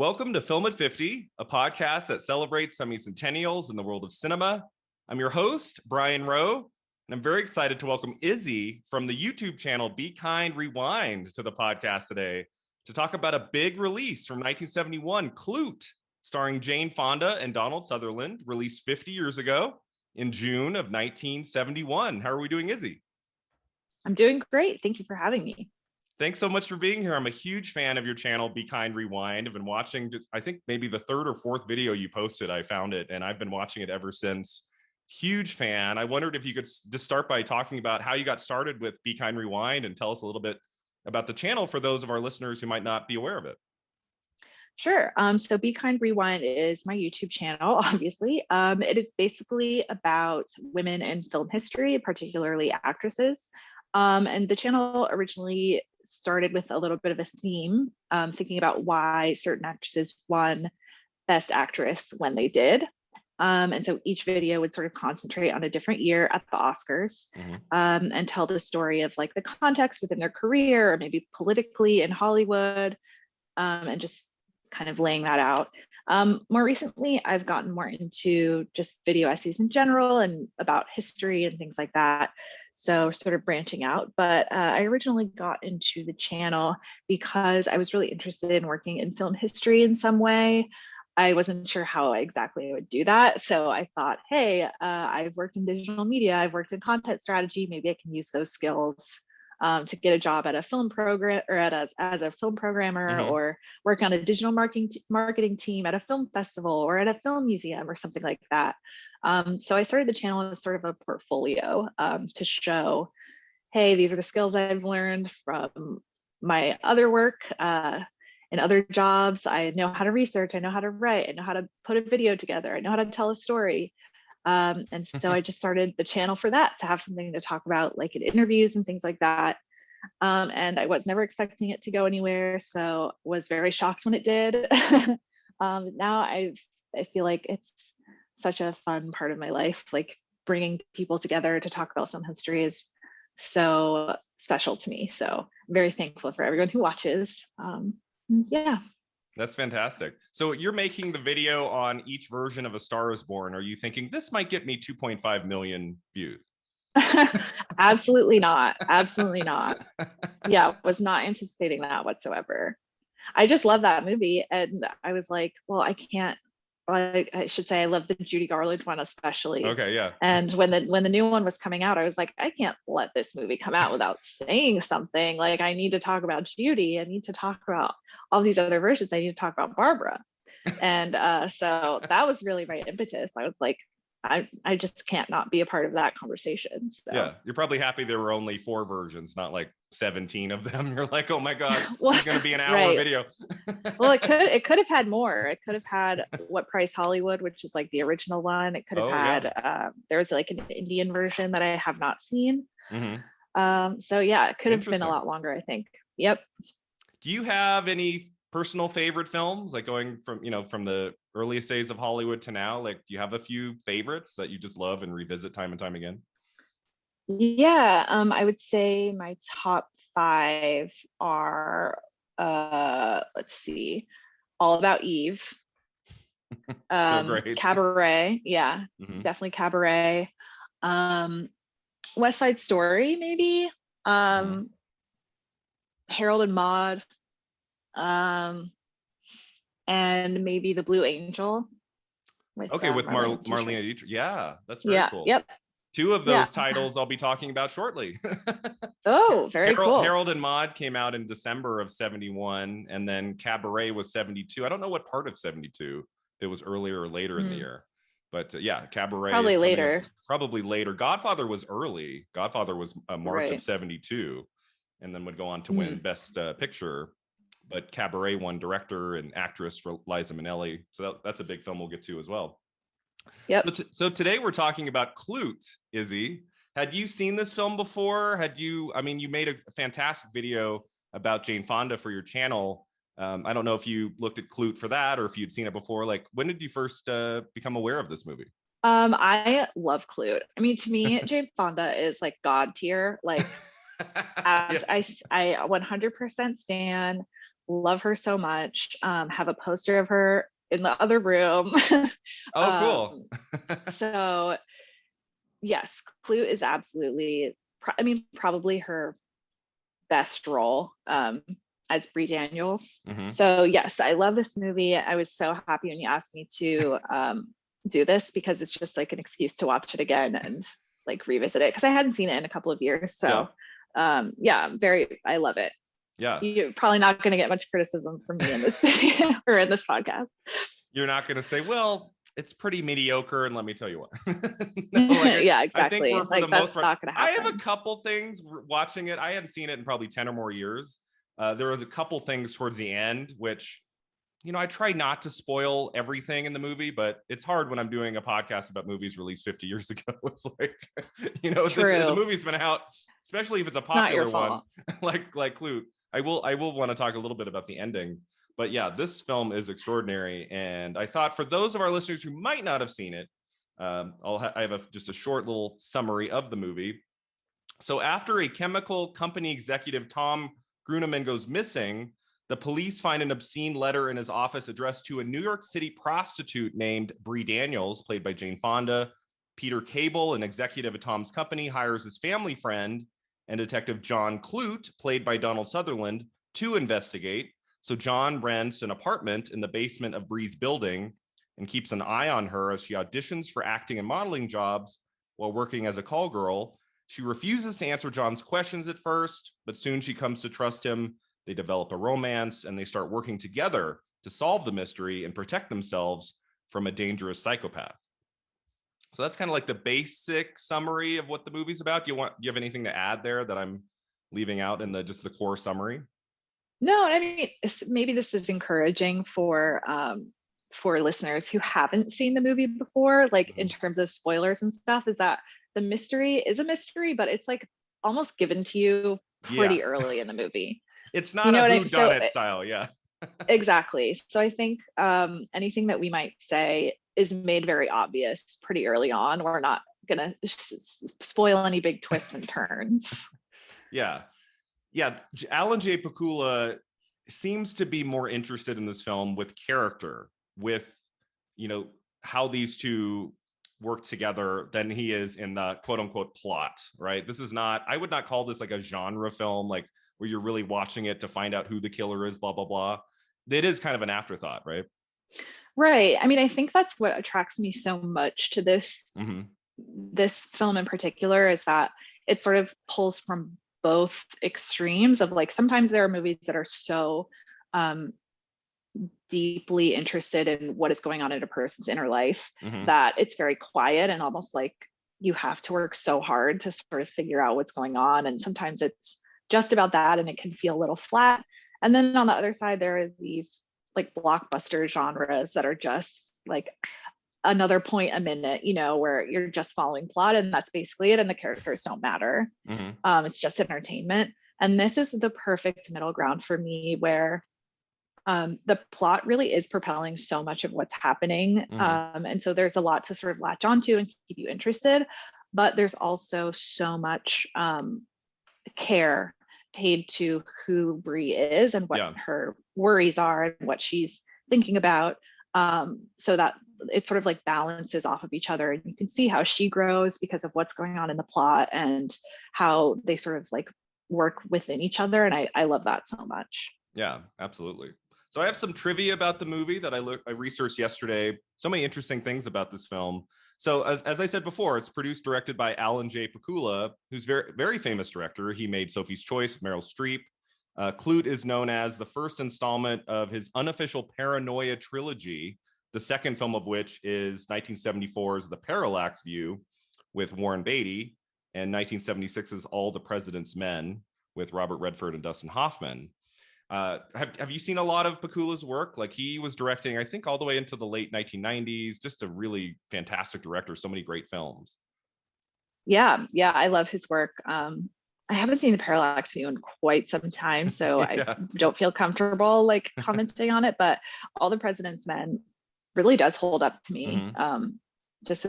Welcome to Film at 50, a podcast that celebrates semi-centennials in the world of cinema. I'm your host, Brian Rowe, and I'm very excited to welcome Izzy from the YouTube channel Be Kind Rewind to the podcast today to talk about a big release from 1971, Klute, starring Jane Fonda and Donald Sutherland, released 50 years ago in June of 1971. How are we doing, Izzy? I'm doing great. Thank you for having me. Thanks so much for being here. I'm a huge fan of your channel, Be Kind Rewind. I've been watching I think maybe the third or fourth video you posted, I found it, and I've been watching it ever since. Huge fan. I wondered if you could just start by talking about how you got started with Be Kind Rewind and tell us a little bit about the channel for those of our listeners who might not be aware of it. Sure. So Be Kind Rewind is my YouTube channel, obviously. It is basically about women in film history, particularly actresses. And the channel originally started with a little bit of a theme, thinking about why certain actresses won Best Actress when they did. And so each video would sort of concentrate on a different year at the Oscars, and tell the story of like the context within their career or maybe politically in Hollywood, and just kind of laying that out. More recently, I've gotten more into just video essays in general and about history and things like that. So sort of branching out, but I originally got into the channel because I was really interested in working in film history in some way. I wasn't sure how exactly I would do that. So I thought, hey, I've worked in digital media, I've worked in content strategy, maybe I can use those skills to get a job at a film program or as a film programmer, or work on a digital marketing team at a film festival or at a film museum or something like that. So I started the channel as sort of a portfolio to show, hey, these are the skills I've learned from my other work in other jobs. I know how to research, I know how to write, I know how to put a video together, I know how to tell a story. And so I just started the channel for that, to have something to talk about, like in interviews and things like that. And I was never expecting it to go anywhere, so was very shocked when it did. Now I feel like it's such a fun part of my life. Like bringing people together to talk about film history is so special to me. So I'm very thankful for everyone who watches. Yeah. That's fantastic. So you're making the video on each version of A Star Is Born. Are you thinking this might get me 2.5 million views? Absolutely not. Absolutely not. Yeah, was not anticipating that whatsoever. I just love that movie. And I was like, well, I should say I love the Judy Garland one especially. Okay, yeah. And when the new one was coming out, I was like, I can't let this movie come out without saying something. Like, I need to talk about Judy. I need to talk about all these other versions. I need to talk about Barbara. And so that was really my impetus. I was like, I just can't not be a part of that conversation. So. Yeah, you're probably happy there were only 4 versions, not like 17 of them. You're like, oh my God, well, it's going to be an hour right. video. Well, it could have had more. It could have had What Price Hollywood, which is like the original one. It could have had there was like an Indian version that I have not seen. So yeah, it could have been a lot longer, I think. Yep. Do you have any personal favorite films, like going from the earliest days of Hollywood to now? Like, do you have a few favorites that you just love and revisit time and time again? Yeah, I would say my top 5 are let's see, All About Eve, So great. Cabaret, yeah, definitely Cabaret, West Side Story, maybe, Harold and Maude, and maybe The Blue Angel. With Marlene Dietrich. Yeah, that's very cool. Yep. 2 of those titles I'll be talking about shortly. Oh, very cool. Harold and Maude came out in December of 71, and then Cabaret was 72. I don't know what part of 72. If it was earlier or later in the year. But yeah, Cabaret probably later. Probably later. Godfather was early. Godfather was March of 72, and then would go on to win Best Picture. But Cabaret won director and actress for Liza Minnelli. So that's a big film we'll get to as well. Yep. So today we're talking about Klute, Izzy. Had you seen this film before? You made a fantastic video about Jane Fonda for your channel. I don't know if you looked at Klute for that or if you'd seen it before. Like, when did you first become aware of this movie? I love Klute. I mean, to me, Jane Fonda is like God tier. Like, I 100% stan. love her so much. Have a poster of her in the other room. Oh, cool. So yes, Klute is absolutely, probably her best role as Bree Daniels. Mhm. So yes, I love this movie. I was so happy when you asked me to do this, because it's just like an excuse to watch it again and like revisit it, because I hadn't seen it in a couple of years. Yeah. So I love it. Yeah. You're probably not going to get much criticism from me in this video or in this podcast. You're not going to say, well, it's pretty mediocre, and let me tell you what. No, like Yeah, I think exactly. we're, for Like the most that's part, not going to I have a happen. couple things watching it. I hadn't seen it in probably 10 or more years. There was a couple things towards the end, which, I try not to spoil everything in the movie, but it's hard when I'm doing a podcast about movies released 50 years ago. It's like, the True. movie's been out, especially if it's a It's not your popular one, fault. like Klute. I will want to talk a little bit about the ending. But yeah, this film is extraordinary. And I thought, for those of our listeners who might not have seen it, I have just a short little summary of the movie. So after a chemical company executive, Tom Gruneman, goes missing, the police find an obscene letter in his office addressed to a New York City prostitute named Bree Daniels, played by Jane Fonda. Peter Cable, an executive at Tom's company, hires his family friend and Detective John Klute, played by Donald Sutherland, to investigate. So John rents an apartment in the basement of Bree's building and keeps an eye on her as she auditions for acting and modeling jobs while working as a call girl. She refuses to answer John's questions at first, but soon she comes to trust him. They develop a romance, and they start working together to solve the mystery and protect themselves from a dangerous psychopath. So that's kind of like the basic summary of what the movie's about. Do you have anything to add there that I'm leaving out in the core summary? No, I mean, maybe this is encouraging for listeners who haven't seen the movie before, like in terms of spoilers and stuff, is that the mystery is a mystery, but it's like almost given to you Yeah. pretty early in the movie. It's You not know a what who done it style. Yeah. exactly. So I think anything that we might say is made very obvious pretty early on. We're not gonna spoil any big twists and turns. Yeah. Yeah. Alan J. Pakula seems to be more interested in this film with character, with, how these two work together, than he is in the quote unquote plot, right? This is not, I would not call this like a genre film, like where you're really watching it to find out who the killer is, blah, blah, blah. It is kind of an afterthought, right? Right. I mean, I think that's what attracts me so much to Mm-hmm. this film in particular, is that it sort of pulls from both extremes of, like, sometimes there are movies that are so um, deeply interested in what is going on in a person's inner life Mm-hmm. that it's very quiet and almost like you have to work so hard to sort of figure out what's going on. And sometimes it's just about that and it can feel a little flat. And then on the other side, there are these like blockbuster genres that are just like another point a minute, where you're just following plot and that's basically it. And the characters don't matter. Mm-hmm. It's just entertainment. And this is the perfect middle ground for me, where the plot really is propelling so much of what's happening. Mm-hmm. And so there's a lot to sort of latch onto and keep you interested. But there's also so much care paid to who Bree is and what Yeah. her worries are and what she's thinking about, so that it sort of like balances off of each other. And you can see how she grows because of what's going on in the plot and how they sort of like work within each other. And I love that so much. Yeah, absolutely. So I have some trivia about the movie that I researched yesterday. So many interesting things about this film. So as I said before, it's produced, directed by Alan J. Pakula, who's very, very famous director. He made Sophie's Choice with Meryl Streep. Klute is known as the first installment of his unofficial Paranoia trilogy, the second film of which is 1974's The Parallax View with Warren Beatty, and 1976's All the President's Men with Robert Redford and Dustin Hoffman. Have you seen a lot of Pakula's work? Like, he was directing, I think, all the way into the late 1990s. Just a really fantastic director. So many great films. Yeah, I love his work. I haven't seen The Parallax View in quite some time, so I Yeah. don't feel comfortable like commenting on it. But All the President's Men really does hold up to me, just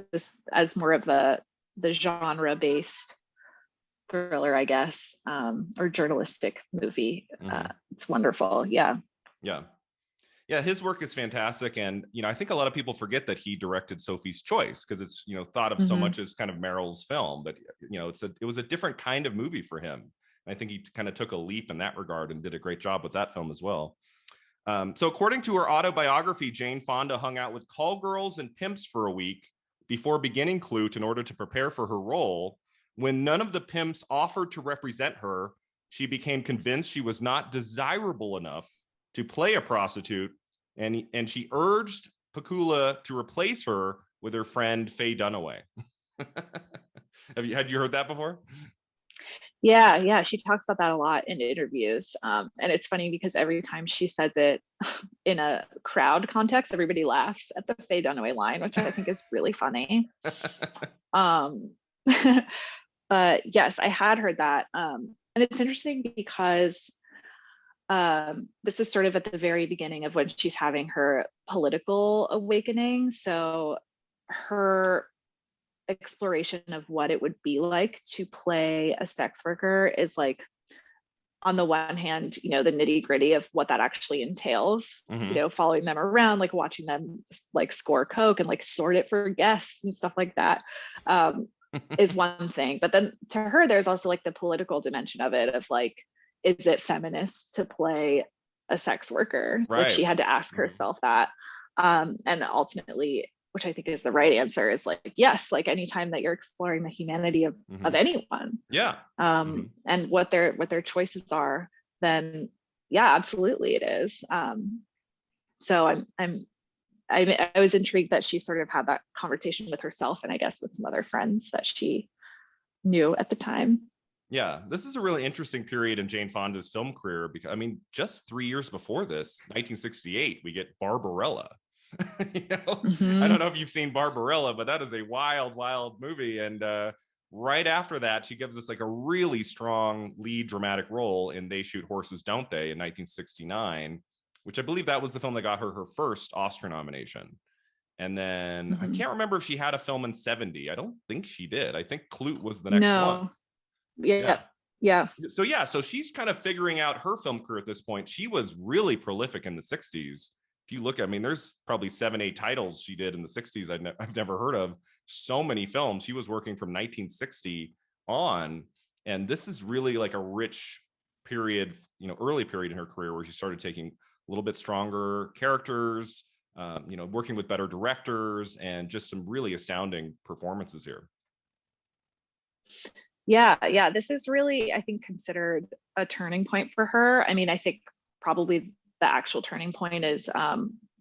as more of the genre based thriller, I guess, or journalistic movie. It's wonderful. Yeah. Yeah. Yeah, his work is fantastic. And, I think a lot of people forget that he directed Sophie's Choice because it's, thought of so Mhm. much as kind of Meryl's film, but, it was a different kind of movie for him. And I think he kind of took a leap in that regard and did a great job with that film as well. So according to her autobiography, Jane Fonda hung out with call girls and pimps for a week before beginning Klute in order to prepare for her role. When none of the pimps offered to represent her, she became convinced she was not desirable enough to play a prostitute, and she urged Pakula to replace her with her friend Faye Dunaway. Had you heard that before? Yeah, she talks about that a lot in interviews. And it's funny because every time she says it in a crowd context, everybody laughs at the Faye Dunaway line, which I think is really funny. Um, but yes, I had heard that. And it's interesting because this is sort of at the very beginning of when she's having her political awakening. So her exploration of what it would be like to play a sex worker is like, on the one hand, the nitty gritty of what that actually entails, Mm-hmm. following them around, like watching them like score Coke and like sort it for guests and stuff like that, is one thing. But then to her, there's also like the political dimension of it of like, is it feminist to play a sex worker? Like Right. she had to ask herself that. And ultimately, which I think is the right answer, is like, yes, like anytime that you're exploring the humanity of anyone, Yeah. and what their choices are, then yeah, absolutely it is. So I was intrigued that she sort of had that conversation with herself, and I guess with some other friends that she knew at the time. Yeah, this is a really interesting period in Jane Fonda's film career because, just 3 years before this, 1968, we get Barbarella. I don't know if you've seen Barbarella, but that is a wild, wild movie. And right after that, she gives us like a really strong lead dramatic role in They Shoot Horses, Don't They in 1969, which I believe that was the film that got her first Oscar nomination. And then I can't remember if she had a film in 70. I don't think she did. I think Klute was the next one. No. Yeah. So she's kind of figuring out her film career at this point. She was really prolific in the 60s. If you look, there's probably 7-8 titles she did in the 60s I've never heard of. So many films. She was working from 1960 on, and this is really like a rich period, early period in her career where she started taking a little bit stronger characters, working with better directors, and just some really astounding performances here. Yeah, this is really, I think, considered a turning point for her. I mean, I think probably the actual turning point is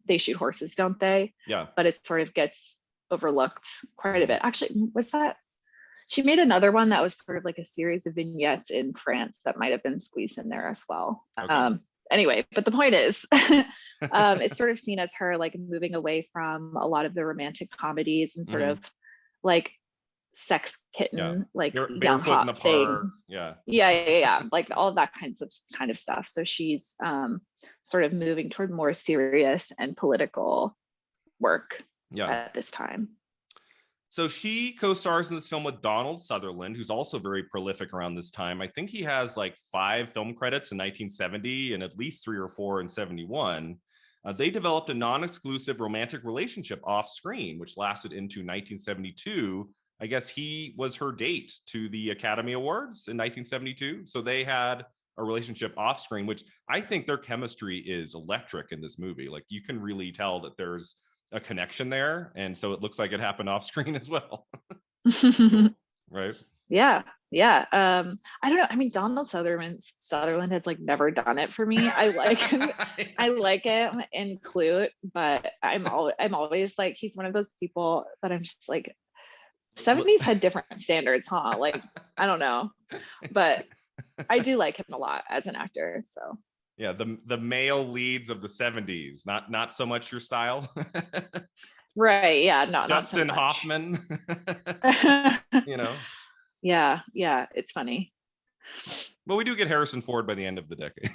They Shoot Horses, Don't They? Yeah. But it sort of gets overlooked quite a bit. Actually, was that, she made another one that was sort of like a series of vignettes in France that might have been squeezed in there as well. Okay. Anyway, but the point is, it's sort of seen as her like moving away from a lot of the romantic comedies and sort of like sex kitten, like young Barefoot in the hot Park. thing. Yeah, like all of that kind of stuff. So she's sort of moving toward more serious and political work at this time. So she co-stars in this film with Donald Sutherland, who's also very prolific around this time. I think he has like 5 film credits in 1970 and at least 3 or 4 in 71. They developed a non-exclusive romantic relationship off screen, which lasted into 1972. I guess he was her date to the Academy Awards in 1972. So they had a relationship off screen, which I think their chemistry is electric in this movie. Like you can really tell that there's a connection there. And so it looks like it happened off screen as well. Right. Yeah. I don't know. I mean, Donald Sutherland has like never done it for me. I like him. I like him in Klute, but I'm always like, he's one of those people that I'm just like, 70s had different standards, huh? Like, I don't know, but I do like him a lot as an actor. So yeah, the male leads of the 70s, not so much your style. Right. Yeah. No, Dustin not so Hoffman. Yeah, it's funny. Well, we do get Harrison Ford by the end of the decade.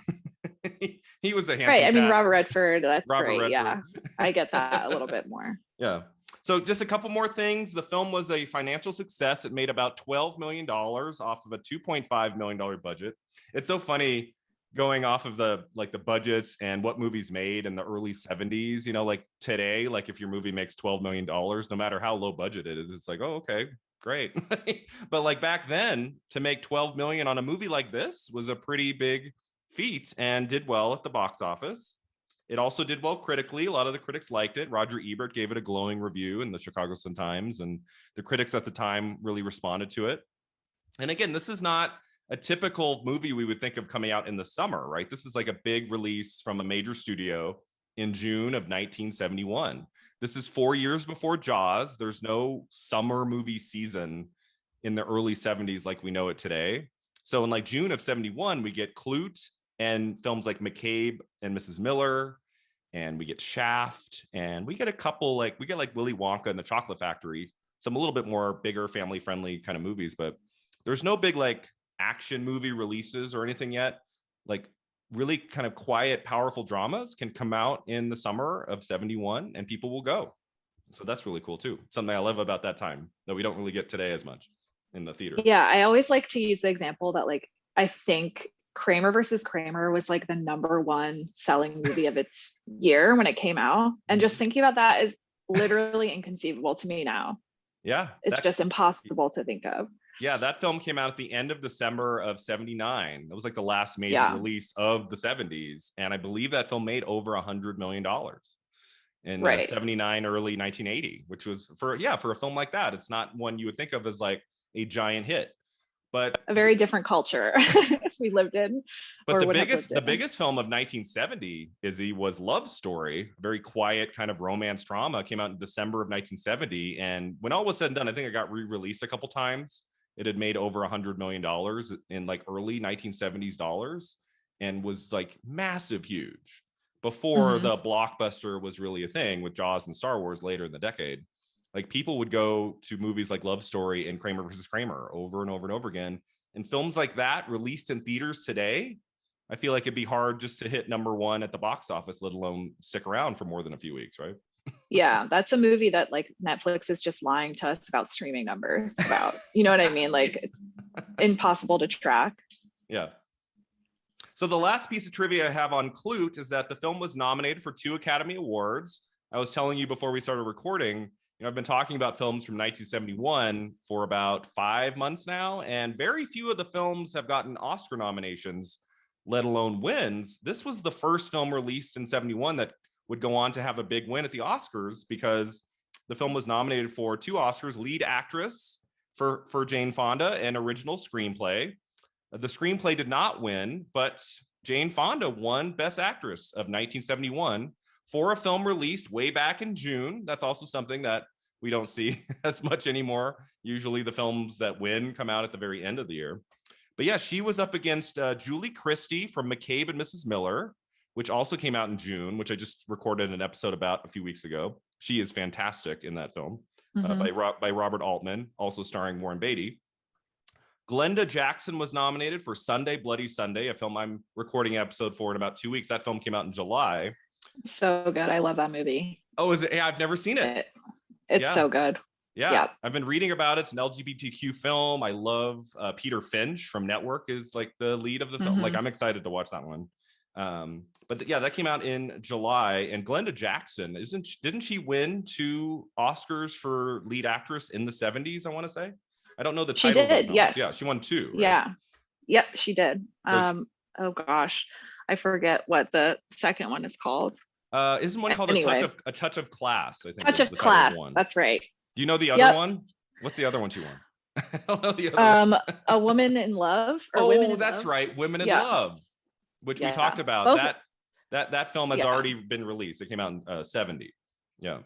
He was a handsome right. I mean, cat. Robert Redford, that's Robert great. Redford. Yeah, I get that a little bit more. Yeah. So just a couple more things. The film was a financial success. It made about $12 million off of a $2.5 million budget. It's so funny. going off of the budgets and what movies made in the early 70s, like today, like if your movie makes $12 million, no matter how low budget it is, it's like, oh, okay, great. But like back then, to make 12 million on a movie like this was a pretty big feat and did well at the box office. It also did well critically. A lot of the critics liked it. Roger Ebert gave it a glowing review in the Chicago Sun-Times, and the critics at the time really responded to it. And again, this is not a typical movie we would think of coming out in the summer, right? This is like a big release from a major studio in June of 1971. This is 4 years before Jaws. There's no summer movie season in the early 70s like we know it today. So in like June of 71, we get Klute and films like McCabe and Mrs. Miller, and we get Shaft, and we get a couple we get like Willy Wonka and the Chocolate Factory, some a little bit more bigger family friendly kind of movies, but there's no big like action movie releases or anything yet. Like really kind of quiet, powerful dramas can come out in the summer of 71 and people will go. So that's really cool too. Something I love about that time that we don't really get today as much in the theater. Yeah, I always like to use the example that like I think Kramer versus Kramer was like the #1 selling movie of its year when it came out. And just thinking about that is literally inconceivable to me now. Yeah. It's just impossible to think of. Yeah, that film came out at the end of December of 79. It was like the last major release of the 70s. And I believe that film made over $100 million in 79, early 1980, which was for a film like that. It's not one you would think of as like a giant hit, but a very different culture we lived in. But the biggest film of 1970, Izzy, was Love Story, a very quiet kind of romance drama. Came out in December of 1970. And when all was said and done, I think it got re-released a couple times. It had made over $100 million in like early 1970s dollars and was like massive huge before the blockbuster was really a thing with Jaws and Star Wars later in the decade. Like people would go to movies like Love Story and Kramer versus Kramer over and over and over again. And films like that released in theaters today, I feel like it'd be hard just to hit #1 at the box office, let alone stick around for more than a few weeks, right? Yeah, that's a movie that like Netflix is just lying to us about streaming numbers about, you know what I mean? Like it's impossible to track. Yeah. So the last piece of trivia I have on Klute is that the film was nominated for 2 Academy Awards. I was telling you before we started recording, I've been talking about films from 1971 for about 5 months now, and very few of the films have gotten Oscar nominations, let alone wins. This was the first film released in 71 that would go on to have a big win at the Oscars because the film was nominated for 2 Oscars, lead actress for Jane Fonda and original screenplay. The screenplay did not win, but Jane Fonda won Best Actress of 1971 for a film released way back in June. That's also something that we don't see as much anymore. Usually the films that win come out at the very end of the year. But yeah, she was up against Julie Christie from McCabe and Mrs. Miller, which also came out in June, which I just recorded an episode about a few weeks ago. She is fantastic in that film by Robert Altman, also starring Warren Beatty. Glenda Jackson was nominated for Sunday, Bloody Sunday, a film I'm recording an episode for in about 2 weeks. That film came out in July. So good. I love that movie. Oh, is it? Yeah, I've never seen it. It's so good. Yeah. I've been reading about it. It's an LGBTQ film. I love Peter Finch from Network is like the lead of the film. Like I'm excited to watch that one. But that came out in July. And Glenda Jackson, didn't she win 2 Oscars for lead actress in the 70s, I want to say? I don't know the titles. She did, yes. Yeah, she won 2. Right? Yeah. Yep, she did. Oh gosh, I forget what the second one is called. Isn't one called A Touch of Class? I think Touch of Class. That's right. Do you know the other one? What's the other one she won? I don't know the other one. A Woman in Love. That's right, Women in Love, which we talked about. That film has already been released. It came out in 70. Yeah.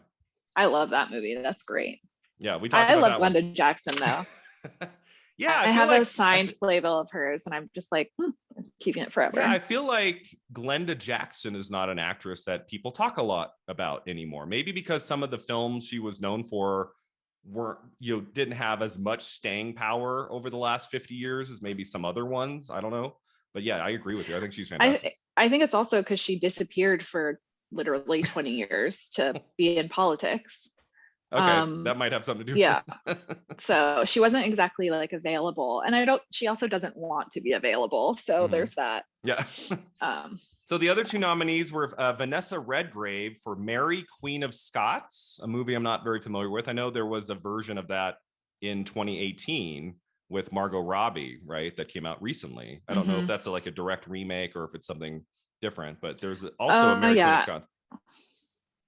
I love that movie. That's great. Yeah, we talked about that. I love Glenda Jackson though. Yeah, I have a signed playbill of hers, and I'm just like keeping it forever. Yeah, I feel like Glenda Jackson is not an actress that people talk a lot about anymore. Maybe because some of the films she was known for didn't have as much staying power over the last 50 years as maybe some other ones. I don't know, but yeah, I agree with you. I think she's fantastic. I think it's also because she disappeared for literally 20 years to be in politics. Okay, that might have something to do Yeah. with it. So she wasn't exactly like available. And she also doesn't want to be available. So there's that. Yeah. Um, So the other two nominees were Vanessa Redgrave for Mary, Queen of Scots, a movie I'm not very familiar with. I know there was a version of that in 2018 with Margot Robbie, right? That came out recently. I don't know if that's like a direct remake or if it's something different, but there's also a Mary, Queen of yeah. Scots.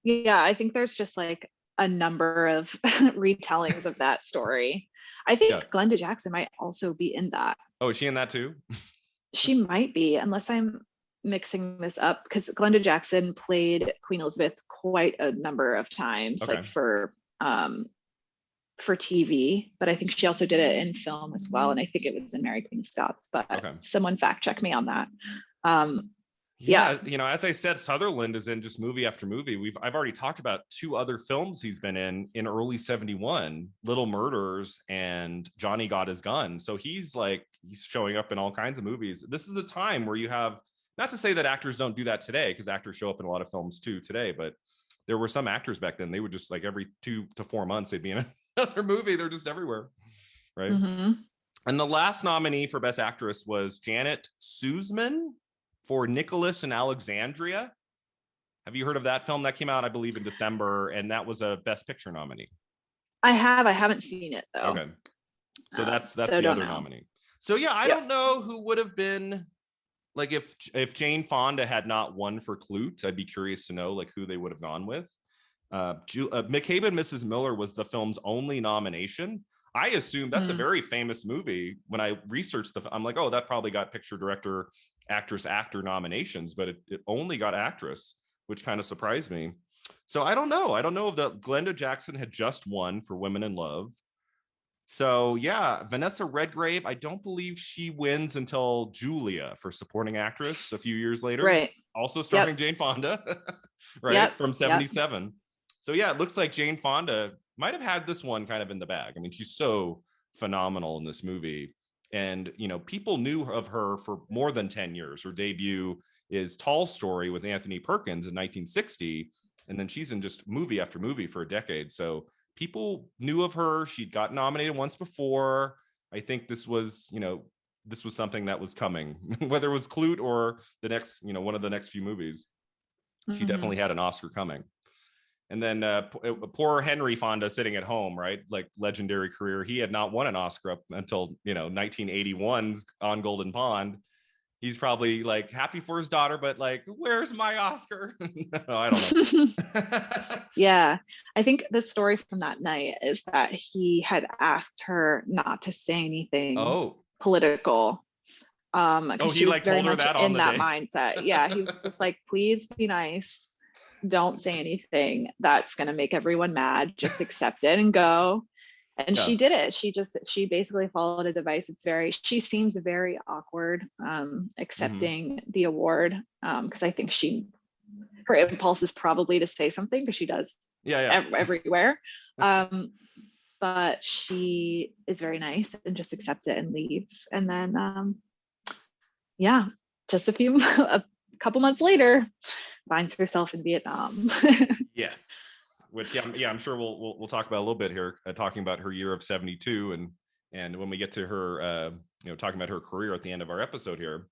Yeah, I think there's just like a number of retellings of that story. I Yeah. think Glenda Jackson might also be in that. Oh, is she in that too? She might be, unless I'm mixing this up, because Glenda Jackson played Queen Elizabeth quite a number of times, Okay. like for TV, but I think she also did it in film as well. And I think it was in Mary Queen of Scots, but Okay. someone fact check me on that. Yeah, you know, as I said, Sutherland is in just movie after movie. I've already talked about two other films he's been in early 71, Little Murders and Johnny Got His Gun. So he's showing up in all kinds of movies. This is a time where you have, not to say that actors don't do that today, because actors show up in a lot of films too today, but there were some actors back then, they would just like every 2 to 4 months they'd be in another movie. They're just everywhere, right? And the last nominee for Best Actress was Janet Sussman for Nicholas and Alexandria. Have you heard of that film? That came out, I believe, in December, and that was a Best Picture nominee. I haven't seen it though. Okay, so that's the other nominee. So yeah, I don't know who would have been, like, if Jane Fonda had not won for Klute. I'd be curious to know like who they would have gone with. McCabe and Mrs. Miller was the film's only nomination. I assume that's a very famous movie. When I researched I'm like, oh, that probably got picture, director, actress, actor nominations, but it only got actress, which kind of surprised me. So I don't know if Glenda Jackson had just won for Women in Love. So yeah, Vanessa Redgrave, I don't believe she wins until Julia for supporting actress a few years later. Right. Also starring Jane Fonda, right? From 77. So yeah, it looks like Jane Fonda might have had this one kind of in the bag. I mean, she's so phenomenal in this movie. And, you know, people knew of her for more than 10 years. Her debut is Tall Story with Anthony Perkins in 1960. And then she's in just movie after movie for a decade. So people knew of her. She'd got nominated once before. I think this was something that was coming, whether it was Klute or the next, one of the next few movies. She definitely had an Oscar coming. And then poor Henry Fonda sitting at home, right? Like, legendary career. He had not won an Oscar up until, 1981's On Golden Pond. He's probably like happy for his daughter, but like, where's my Oscar? No, I don't know. Yeah. I think the story from that night is that he had asked her not to say anything political. She was very much in that mindset. Yeah. He was just like, please be nice. Don't say anything that's going to make everyone mad. Just accept it and go. And she did it. She basically followed his advice. She seems very awkward accepting the award, because I think her impulse is probably to say something, because she does everywhere. But she is very nice and just accepts it and leaves. And then just a couple months later, finds herself in Vietnam. Yes, which I'm sure we'll talk about a little bit here, talking about her year of 72, and when we get to her, talking about her career at the end of our episode here.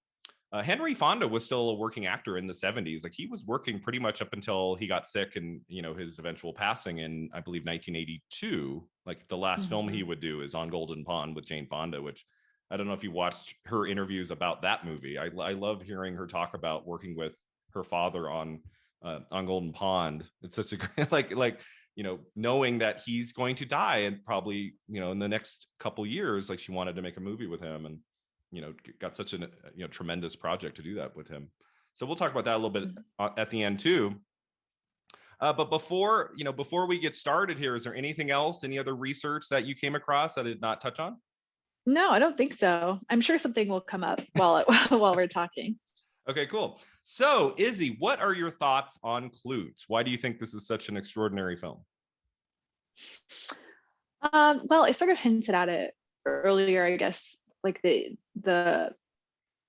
Henry Fonda was still a working actor in the 70s. Like, he was working pretty much up until he got sick and, his eventual passing in, I believe, 1982. Like, the last film he would do is On Golden Pond with Jane Fonda, which I don't know if you watched her interviews about that movie. I love hearing her talk about working with her father on Golden Pond. It's such a great, knowing that he's going to die and probably, in the next couple years, like, she wanted to make a movie with him, and got such a tremendous project to do that with him. So we'll talk about that a little bit at the end too. But before we get started here, is there anything else, any other research that you came across that I did not touch on? No, I don't think so. I'm sure something will come up while we're talking. Okay, cool. So, Izzy, what are your thoughts on Klute? Why do you think this is such an extraordinary film? Well, I sort of hinted at it earlier, I guess. Like or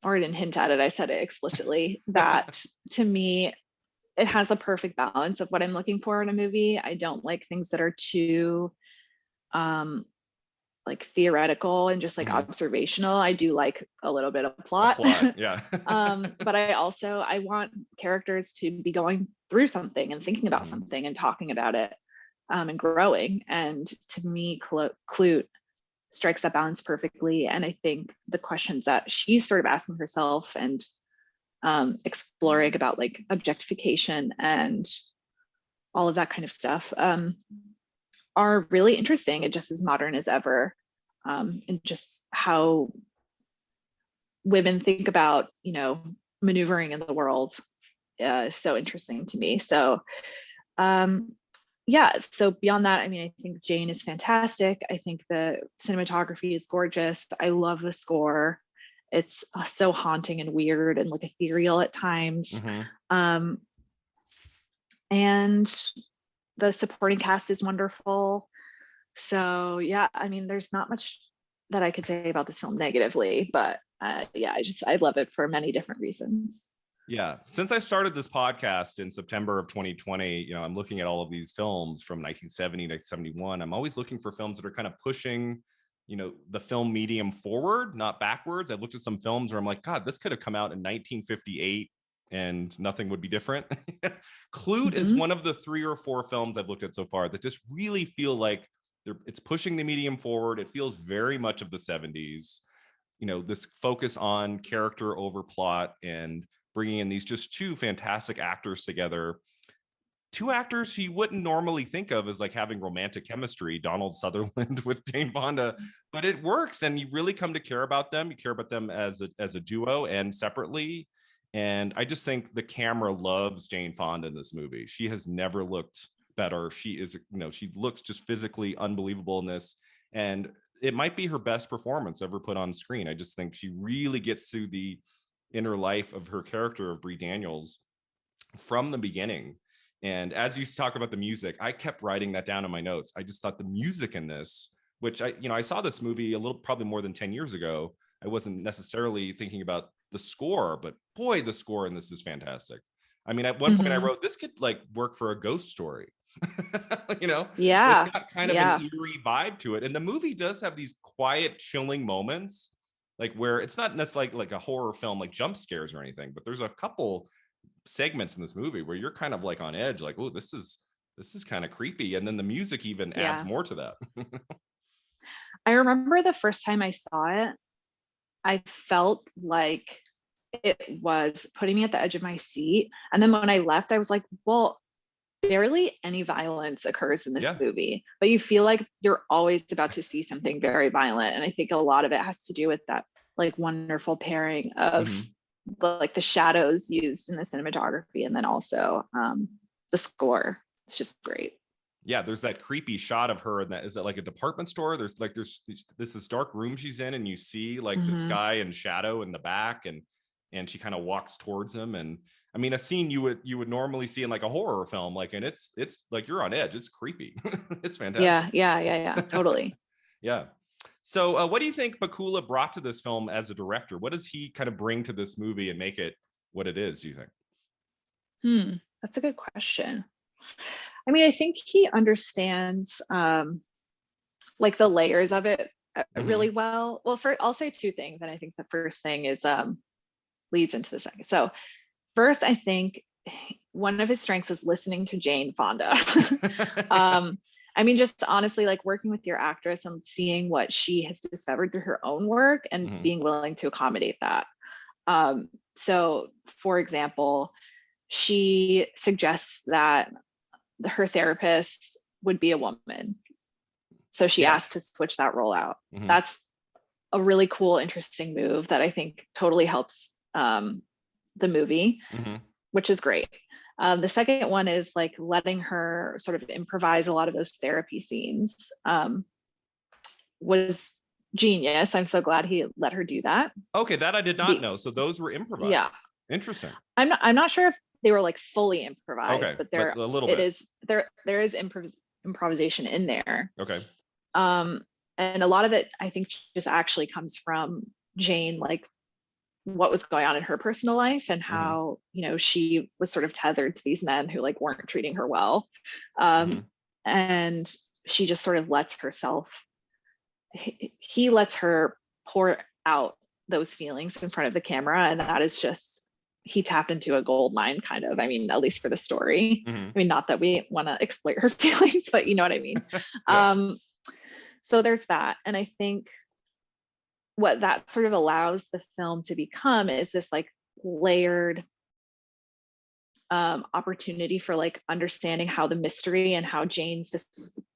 I didn't hint at it, I said it explicitly, that to me, it has a perfect balance of what I'm looking for in a movie. I don't like things that are too like theoretical and just like observational. I do like a little bit of plot. Yeah. But I want characters to be going through something and thinking about something and talking about it, and growing. And to me, Klute strikes that balance perfectly. And I think the questions that she's sort of asking herself and exploring about like objectification and all of that kind of stuff are really interesting and just as modern as ever. And just how women think about, maneuvering in the world is so interesting to me. So yeah, so beyond that, I mean, I think Jane is fantastic. I think the cinematography is gorgeous. I love the score. It's so haunting and weird and like ethereal at times. And the supporting cast is wonderful. So yeah, I mean, there's not much that I could say about this film negatively, but yeah, I love it for many different reasons. Yeah. Since I started this podcast in September of 2020, I'm looking at all of these films from 1970 to 1971. I'm always looking for films that are kind of pushing, the film medium forward, not backwards. I've looked at some films where I'm like, God, this could have come out in 1958 and nothing would be different. Klute is one of the 3 or 4 films I've looked at so far that just really feel like it's pushing the medium forward. It feels very much of the 70s. This focus on character over plot and bringing in these just 2 fantastic actors together. 2 actors who you wouldn't normally think of as like having romantic chemistry, Donald Sutherland with Jane Fonda, but it works and you really come to care about them. You care about them as a duo and separately. And I just think the camera loves Jane Fonda in this movie. She has never looked better. She is, she looks just physically unbelievable in this. And it might be her best performance ever put on screen. I just think she really gets to the inner life of her character of Bree Daniels from the beginning. And as you talk about the music, I kept writing that down in my notes. I just thought the music in this, which I saw this movie probably more than 10 years ago. I wasn't necessarily thinking about the score, but boy, the score in this is fantastic. I mean, at one point I wrote, this could like work for a ghost story. Yeah. It's got kind of an eerie vibe to it. And the movie does have these quiet, chilling moments, like where it's not necessarily like a horror film, like jump scares or anything, but there's a couple segments in this movie where you're kind of like on edge, like, oh, this is kind of creepy. And then the music even adds more to that. I remember the first time I saw it, I felt like it was putting me at the edge of my seat. And then when I left, I was like, well, barely any violence occurs in this movie, but you feel like you're always about to see something very violent. And I think a lot of it has to do with that like wonderful pairing of the shadows used in the cinematography and then also the score. It's just great. Yeah, there's that creepy shot of her, and that is that like a department store. There's this dark room she's in, and you see like this guy in shadow in the back, and she kind of walks towards him. And I mean, a scene you would normally see in like a horror film, like, and it's like you're on edge. It's creepy. It's fantastic. Yeah, totally. Yeah. So what do you think Bakula brought to this film as a director? What does he kind of bring to this movie and make it what it is, do you think? That's a good question. I mean, I think he understands like the layers of it really well. Well, I'll say 2 things, and I think the first thing is leads into the second. So first, I think one of his strengths is listening to Jane Fonda. I mean, just honestly, like working with your actress and seeing what she has discovered through her own work and being willing to accommodate that. So, for example, she suggests that her therapist would be a woman. So she asked to switch that role out. That's a really cool, interesting move that I think totally helps the movie, which is great. The second one is like letting her sort of improvise a lot of those therapy scenes was genius. I'm so glad he let her do that. Okay, that I did not know. So those were improvised. Yeah. Interesting. I'm not sure if they were like fully improvised, but a little bit. There is improvisation in there. Okay. And a lot of it I think just actually comes from Jane like what was going on in her personal life and Mm-hmm. how, you know, she was sort of tethered to these men who like weren't treating her well. Um, and she just sort of lets herself, he lets her pour out those feelings in front of the camera. And that is just, he tapped into a gold mine kind of, I mean, at least for the story. Mm-hmm. I mean, not that we want to exploit her feelings, but you know what I mean? Yeah. So there's that. And I think what that sort of allows the film to become is this like layered opportunity for like understanding how the mystery and how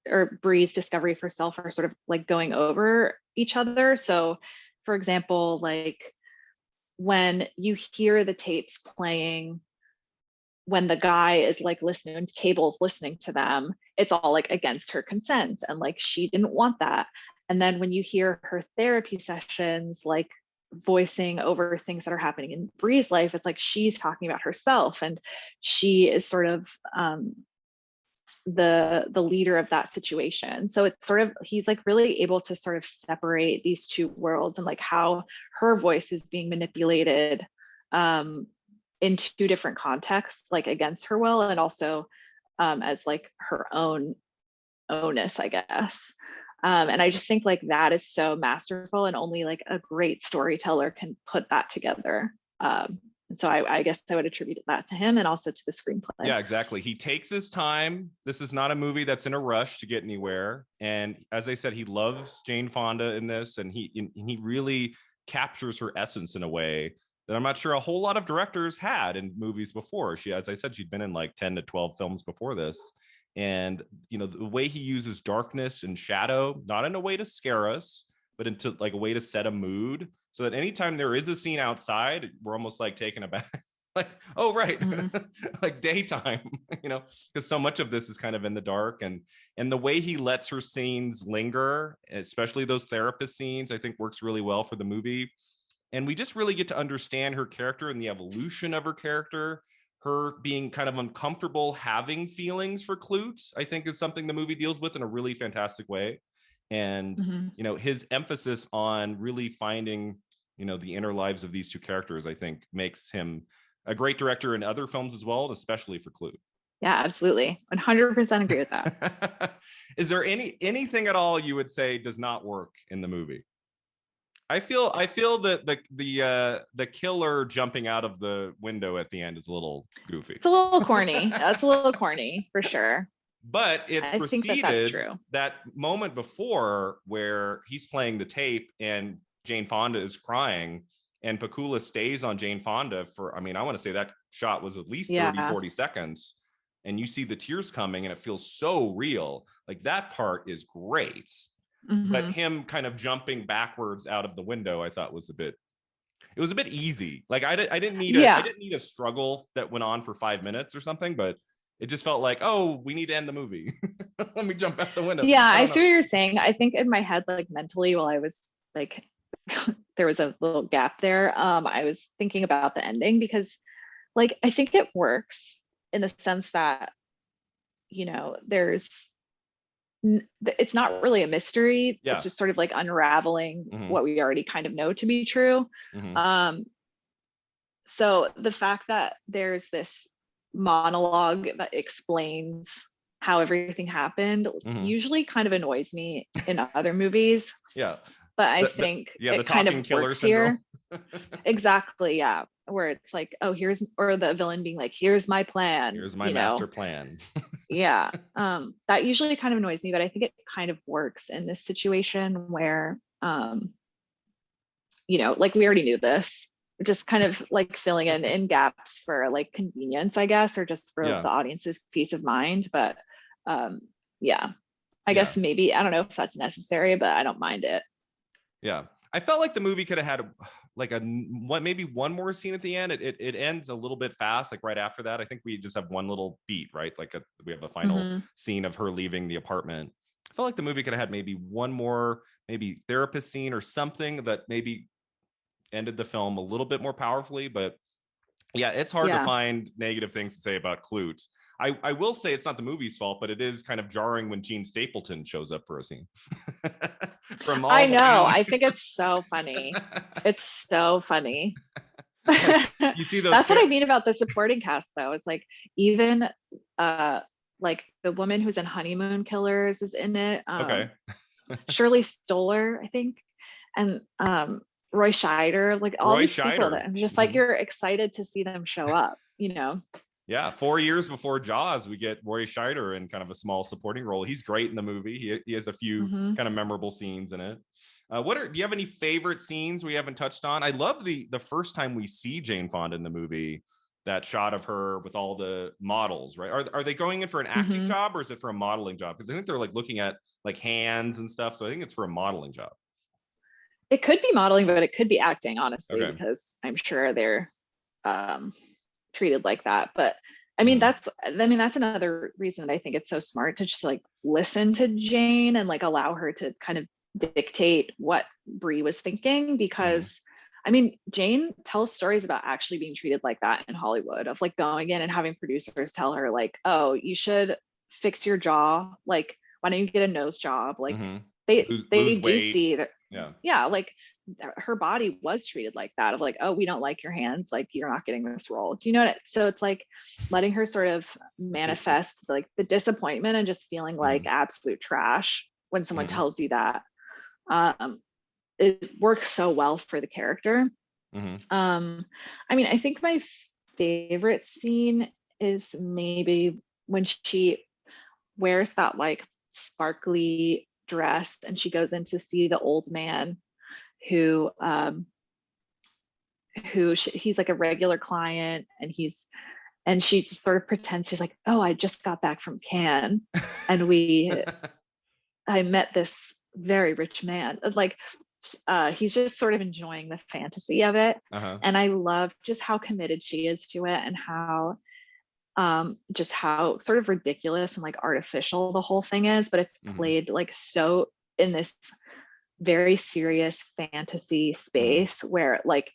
or Bree's discovery of herself are sort of like going over each other. So, for example, like when you hear the tapes playing, when the guy is like listening and Cable's listening to them, it's all like against her consent and like she didn't want that. And then when you hear her therapy sessions, like voicing over things that are happening in Bree's life, it's like she's talking about herself and she is sort of the leader of that situation. So it's sort of, he's like really able to sort of separate these two worlds and like how her voice is being manipulated in two different contexts, like against her will and also as like her own onus, I guess. And I just think like that is so masterful and only like a great storyteller can put that together. And so I guess I would attribute that to him and also to the screenplay. Yeah, exactly. He takes his time. This is not a movie that's in a rush to get anywhere. And as I said, he loves Jane Fonda in this, and he really captures her essence in a way that I'm not sure a whole lot of directors had in movies before. She, as I said, she'd been in like 10 to 12 films before this. And you know, the way he uses darkness and shadow, not in a way to scare us, but into like a way to set a mood, so that anytime there is a scene outside, we're almost like taken aback. Like, oh right, like daytime, you know, because so much of this is kind of in the dark, and the way he lets her scenes linger, especially those therapist scenes, I think works really well for the movie. And we just really get to understand her character and the evolution of her character. Her being kind of uncomfortable having feelings for Klute, I think, is something the movie deals with in a really fantastic way. And you know, his emphasis on really finding, you know, the inner lives of these two characters, I think makes him a great director in other films as well, especially for Klute. Yeah, absolutely. 100% agree with that. Is there anything at all you would say does not work in the movie? I feel that the killer jumping out of the window at the end is a little goofy. It's a little corny. That's a little corny for sure. But it's I think that that's preceded true. that moment before where he's playing the tape and Jane Fonda is crying and Pakula stays on Jane Fonda for, I mean, I want to say that shot was at least 30, Yeah. 40 seconds. And you see the tears coming and it feels so real. Like that part is great. But him kind of jumping backwards out of the window, I thought was it was a bit easy. Like I didn't need Yeah. I didn't need a struggle that went on for 5 minutes or something, but it just felt like, oh, we need to end the movie. Let me jump out the window. Yeah, I see what you're saying. I think in my head, like mentally, while I was like, there was a little gap there. I was thinking about the ending because, like, I think it works in the sense that, you know, it's not really a mystery. Yeah. It's just sort of like unraveling what we already kind of know to be true. So the fact that there's this monologue that explains how everything happened usually kind of annoys me in other movies. Yeah. But I think the it kind talking of killer works syndrome. here. Exactly. Yeah. Where it's like, oh, or the villain being like, here's my plan. Here's my master plan. Yeah. That usually kind of annoys me, but I think it kind of works in this situation where, you know, like we already knew this, just kind of like filling in gaps for like convenience, I guess, or just for the audience's peace of mind. But yeah, I guess maybe, I don't know if that's necessary, but I don't mind it. Yeah. I felt like the movie could have had like maybe one more scene at the end. It ends a little bit fast, like right after that. I think we just have one little beat, right? Like we have a final scene of her leaving the apartment. I felt like the movie could have had maybe one more, maybe therapist scene or something that maybe ended the film a little bit more powerfully. But yeah, it's hard to find negative things to say about Klute. I will say it's not the movie's fault, but it is kind of jarring when Gene Stapleton shows up for a scene. from all I the know. leads. I think it's so funny. It's so funny. Yeah, you see those. That's what I mean about the supporting cast, though. It's like even uh like the woman who's in Honeymoon Killers is in it. Okay. Shirley Stoller, I think, and Roy Scheider, like all Roy these people Scheider. that I'm just like, Mhm. you're excited to see them show up, you know? Yeah, 4 years before Jaws, we get Roy Scheider in kind of a small supporting role. He's great in the movie. He has a few Mm-hmm. kind of memorable scenes in it. Do you have any favorite scenes we haven't touched on? I love the first time we see Jane Fonda in the movie, that shot of her with all the models, right? Are they going in for an acting Mm-hmm. job or is it for a modeling job? Because I think they're like looking at like hands and stuff. So I think it's for a modeling job. It could be modeling, but it could be acting, honestly, Okay. because I'm sure they're um, treated like that. But I mean, Mhm. that's another reason that I think it's so smart to just like listen to Jane and like allow her to kind of dictate what Bree was thinking, Mhm. because I mean, Jane tells stories about actually being treated like that in Hollywood, of like going in and having producers tell her like, oh, you should fix your jaw, like why don't you get a nose job, like Mhm. they Lose do weight. see that. Yeah. Yeah, like her body was treated like that, of like, oh, we don't like your hands, like you're not getting this role, do you know what so it's like letting her sort of manifest like the disappointment and just feeling like Mhm. absolute trash when someone Mhm. tells you that. um it works so well for the character. Mhm. um I mean, I think my favorite scene is maybe when she wears that like sparkly dress and she goes in to see the old man who he's like a regular client, and she just sort of pretends she's like, oh, I just got back from Cannes, and I met this very rich man, like he's just sort of enjoying the fantasy of it. Uh-huh. And I love just how committed she is to it, and how just how sort of ridiculous and like artificial the whole thing is, but it's Mhm. played like so in this very serious fantasy Mhm. space where like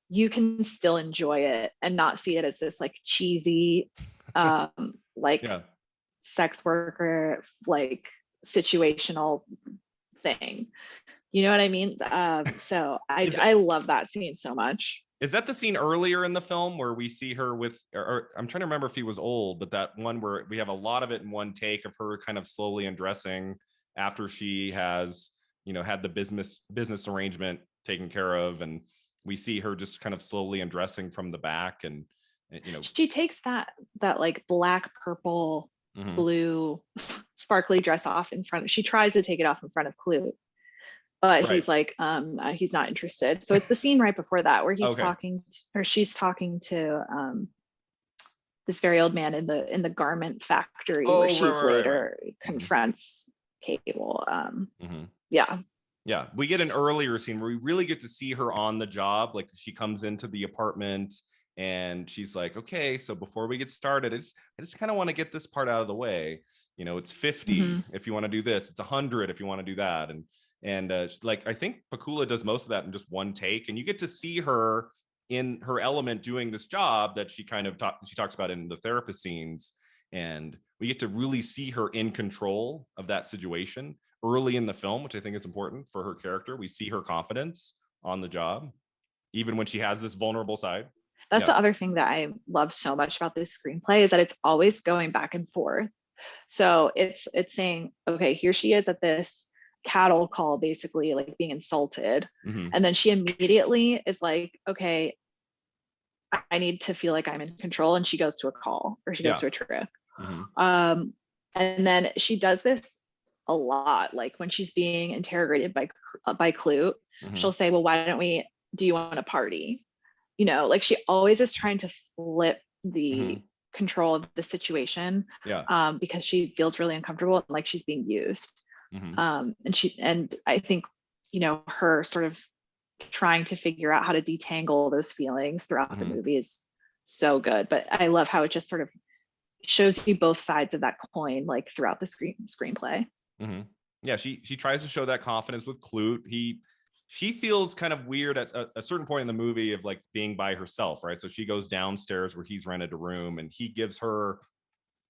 you can still enjoy it and not see it as this like cheesy like Yeah. sex worker like situational thing, you know what I mean? So Is that I love that scene so much. is that the scene earlier in the film where we see her with, or I'm trying to remember if he was old, but that one where we have a lot of it in one take of her kind of slowly undressing after she has, had the business arrangement taken care of, and we see her just kind of slowly undressing from the back, and you know. She takes that like black purple Mhm. blue sparkly dress off in front, she tries to take it off in front of Klute, but Right. he's like he's not interested. So it's the scene right before that where he's Okay. talking or she's talking to this very old man in the garment factory, where Oh, right, she's right, right, right. later Mhm. confronts Cable. Mhm. Yeah. Yeah, we get an earlier scene where we really get to see her on the job. Like she comes into the apartment and she's like, okay, so before we get started, I just kind of want to get this part out of the way. It's 50 Mm-hmm. if you want to do this, it's 100 if you want to do that. And like I think Pakula does most of that in just one take, and you get to see her in her element doing this job that she kind of she talks about in the therapist scenes, and we get to really see her in control of that situation early in the film, which I think is important for her character. We see her confidence on the job, even when she has this vulnerable side. That's Yeah. the other thing that I love so much about this screenplay, is that it's always going back and forth. So it's saying, okay, here she is at this cattle call, basically like being insulted. Mm-hmm. And then she immediately is like, okay, I need to feel like I'm in control. And she goes to a call, or she goes Yeah. to a trick. Mm-hmm. Um, and then she does this a lot. Like when she's being interrogated by Klute, Mm-hmm. she'll say, well, why don't we, do you want a party? Like she always is trying to flip Mm-hmm. the control of the situation, Yeah. because she feels really uncomfortable and like she's being used. Mm-hmm. And I think, her sort of trying to figure out how to detangle those feelings throughout the Mm-hmm. movie is so good. But I love how it just sort of shows you both sides of that coin, like throughout the screenplay. Mm-hmm. Yeah, she tries to show that confidence with Klute. She feels kind of weird at a certain point in the movie of like being by herself, right? So she goes downstairs where he's rented a room, and he gives her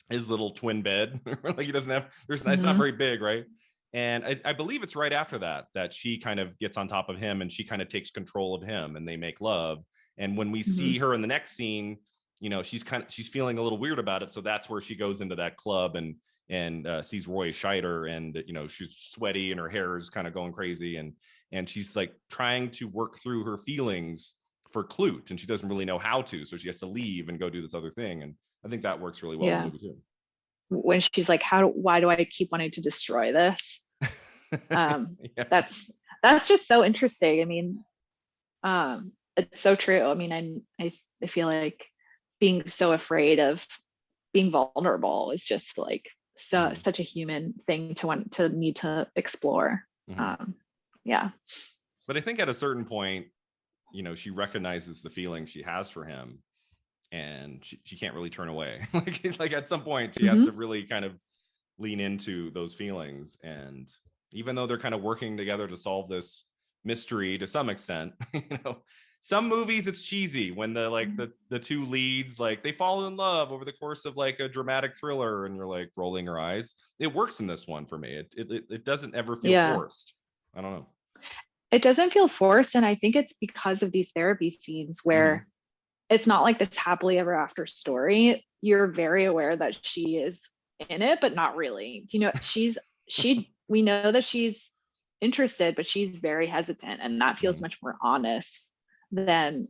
his little twin bed. Like he doesn't have, it's not Mm-hmm. very big, right? And I believe it's right after that she kind of gets on top of him and she kind of takes control of him and they make love. And when we see her in the next scene, she's feeling a little weird about it. So that's where she goes into that club and sees Roy Scheider, and she's sweaty and her hair is kind of going crazy, and she's like trying to work through her feelings for Klute, and she doesn't really know how to, so she has to leave and go do this other thing. And I think that works really well in the movie too. When she's like, why do I keep wanting to destroy this? That's just so interesting. I mean, it's so true. I mean, I feel like being so afraid of being vulnerable is just like such a human thing to want to need to explore. Yeah. But I think at a certain point, she recognizes the feeling she has for him, and she can't really turn away. like at some point she has to really kind of lean into those feelings. And even though they're kind of working together to solve this mystery to some extent, some movies it's cheesy when the two leads, like, they fall in love over the course of like a dramatic thriller and you're like rolling your eyes. It works in this one for me. It doesn't ever feel forced. I don't know. It doesn't feel forced, and I think it's because of these therapy scenes where it's not like this happily ever after story. You're very aware that she is in it, but not really. We know that she's interested, but she's very hesitant, and that feels much more honest than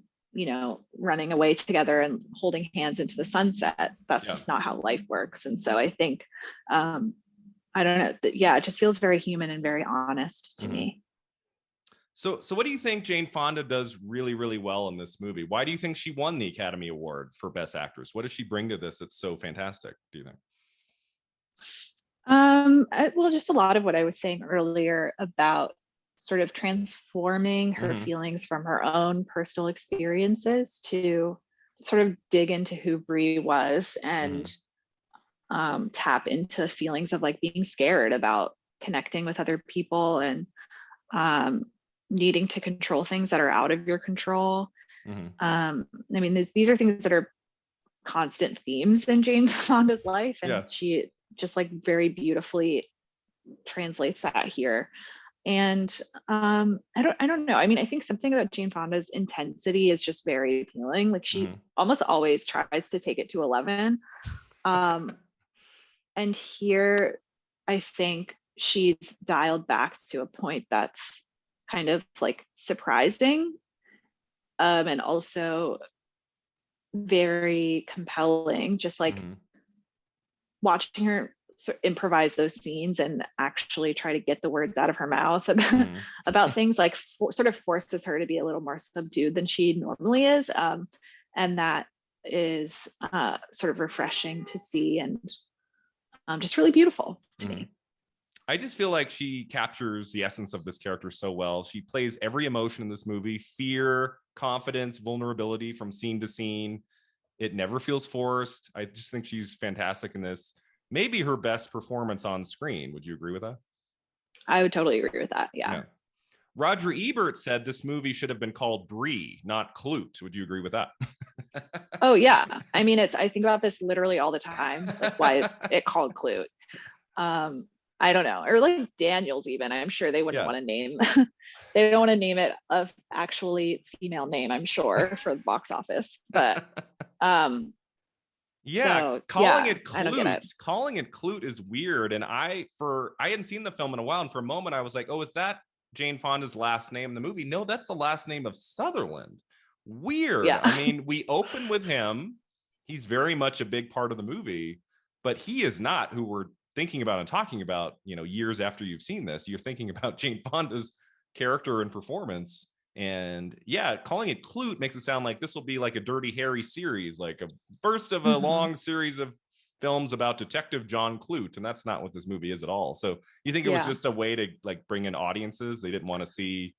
running away together and holding hands into the sunset. That's just not how life works. And so I think I don't know, it just feels very human and very honest to me. So what do you think Jane Fonda does really, really well in this movie? Why do you think she won the Academy Award for Best Actress? What does she bring to this that's so fantastic, do you think? Well, just a lot of what I was saying earlier about sort of transforming her feelings from her own personal experiences to sort of dig into who Brie was and tap into feelings of like being scared about connecting with other people and needing to control things that are out of your control. I mean, these are things that are constant themes in Jane Fonda's life, and she just like very beautifully translates that here. And I don't know. I mean, I think something about Jane Fonda's intensity is just very appealing. Like she almost always tries to take it to 11. And here, I think she's dialed back to a point that's kind of like surprising, and also very compelling. Just like watching her improvise those scenes and actually try to get the words out of her mouth about things, like sort of forces her to be a little more subdued than she normally is, and that is sort of refreshing to see, and just really beautiful to me. I just feel like she captures the essence of this character so well. She plays every emotion in this movie: fear, confidence, vulnerability, from scene to scene. It never feels forced. I just think she's fantastic in this. Maybe her best performance on screen. Would you agree with that? I would totally agree with that. Yeah. Roger Ebert said this movie should have been called Brie, not Klute. Would you agree with that? Oh yeah. I mean, I think about this literally all the time. Like, why is it called Klute? I don't know. Or like Daniels even. I'm sure they wouldn't want to name they don't want to name it a actually female name, I'm sure, for the box office. But calling it Klute is weird. And I hadn't seen the film in a while, and for a moment I was like, oh, is that Jane Fonda's last name in the movie? No, that's the last name of Sutherland. Weird. I mean, we open with him. He's very much a big part of the movie, but he is not who we're thinking about and talking about, years after you've seen this. You're thinking about Jane Fonda's character and performance. And calling it Klute makes it sound like this will be like a Dirty Harry series, like a first of a long series of films about Detective John Klute, and that's not what this movie is at all. So you think it was just a way to like bring in audiences? They didn't want to see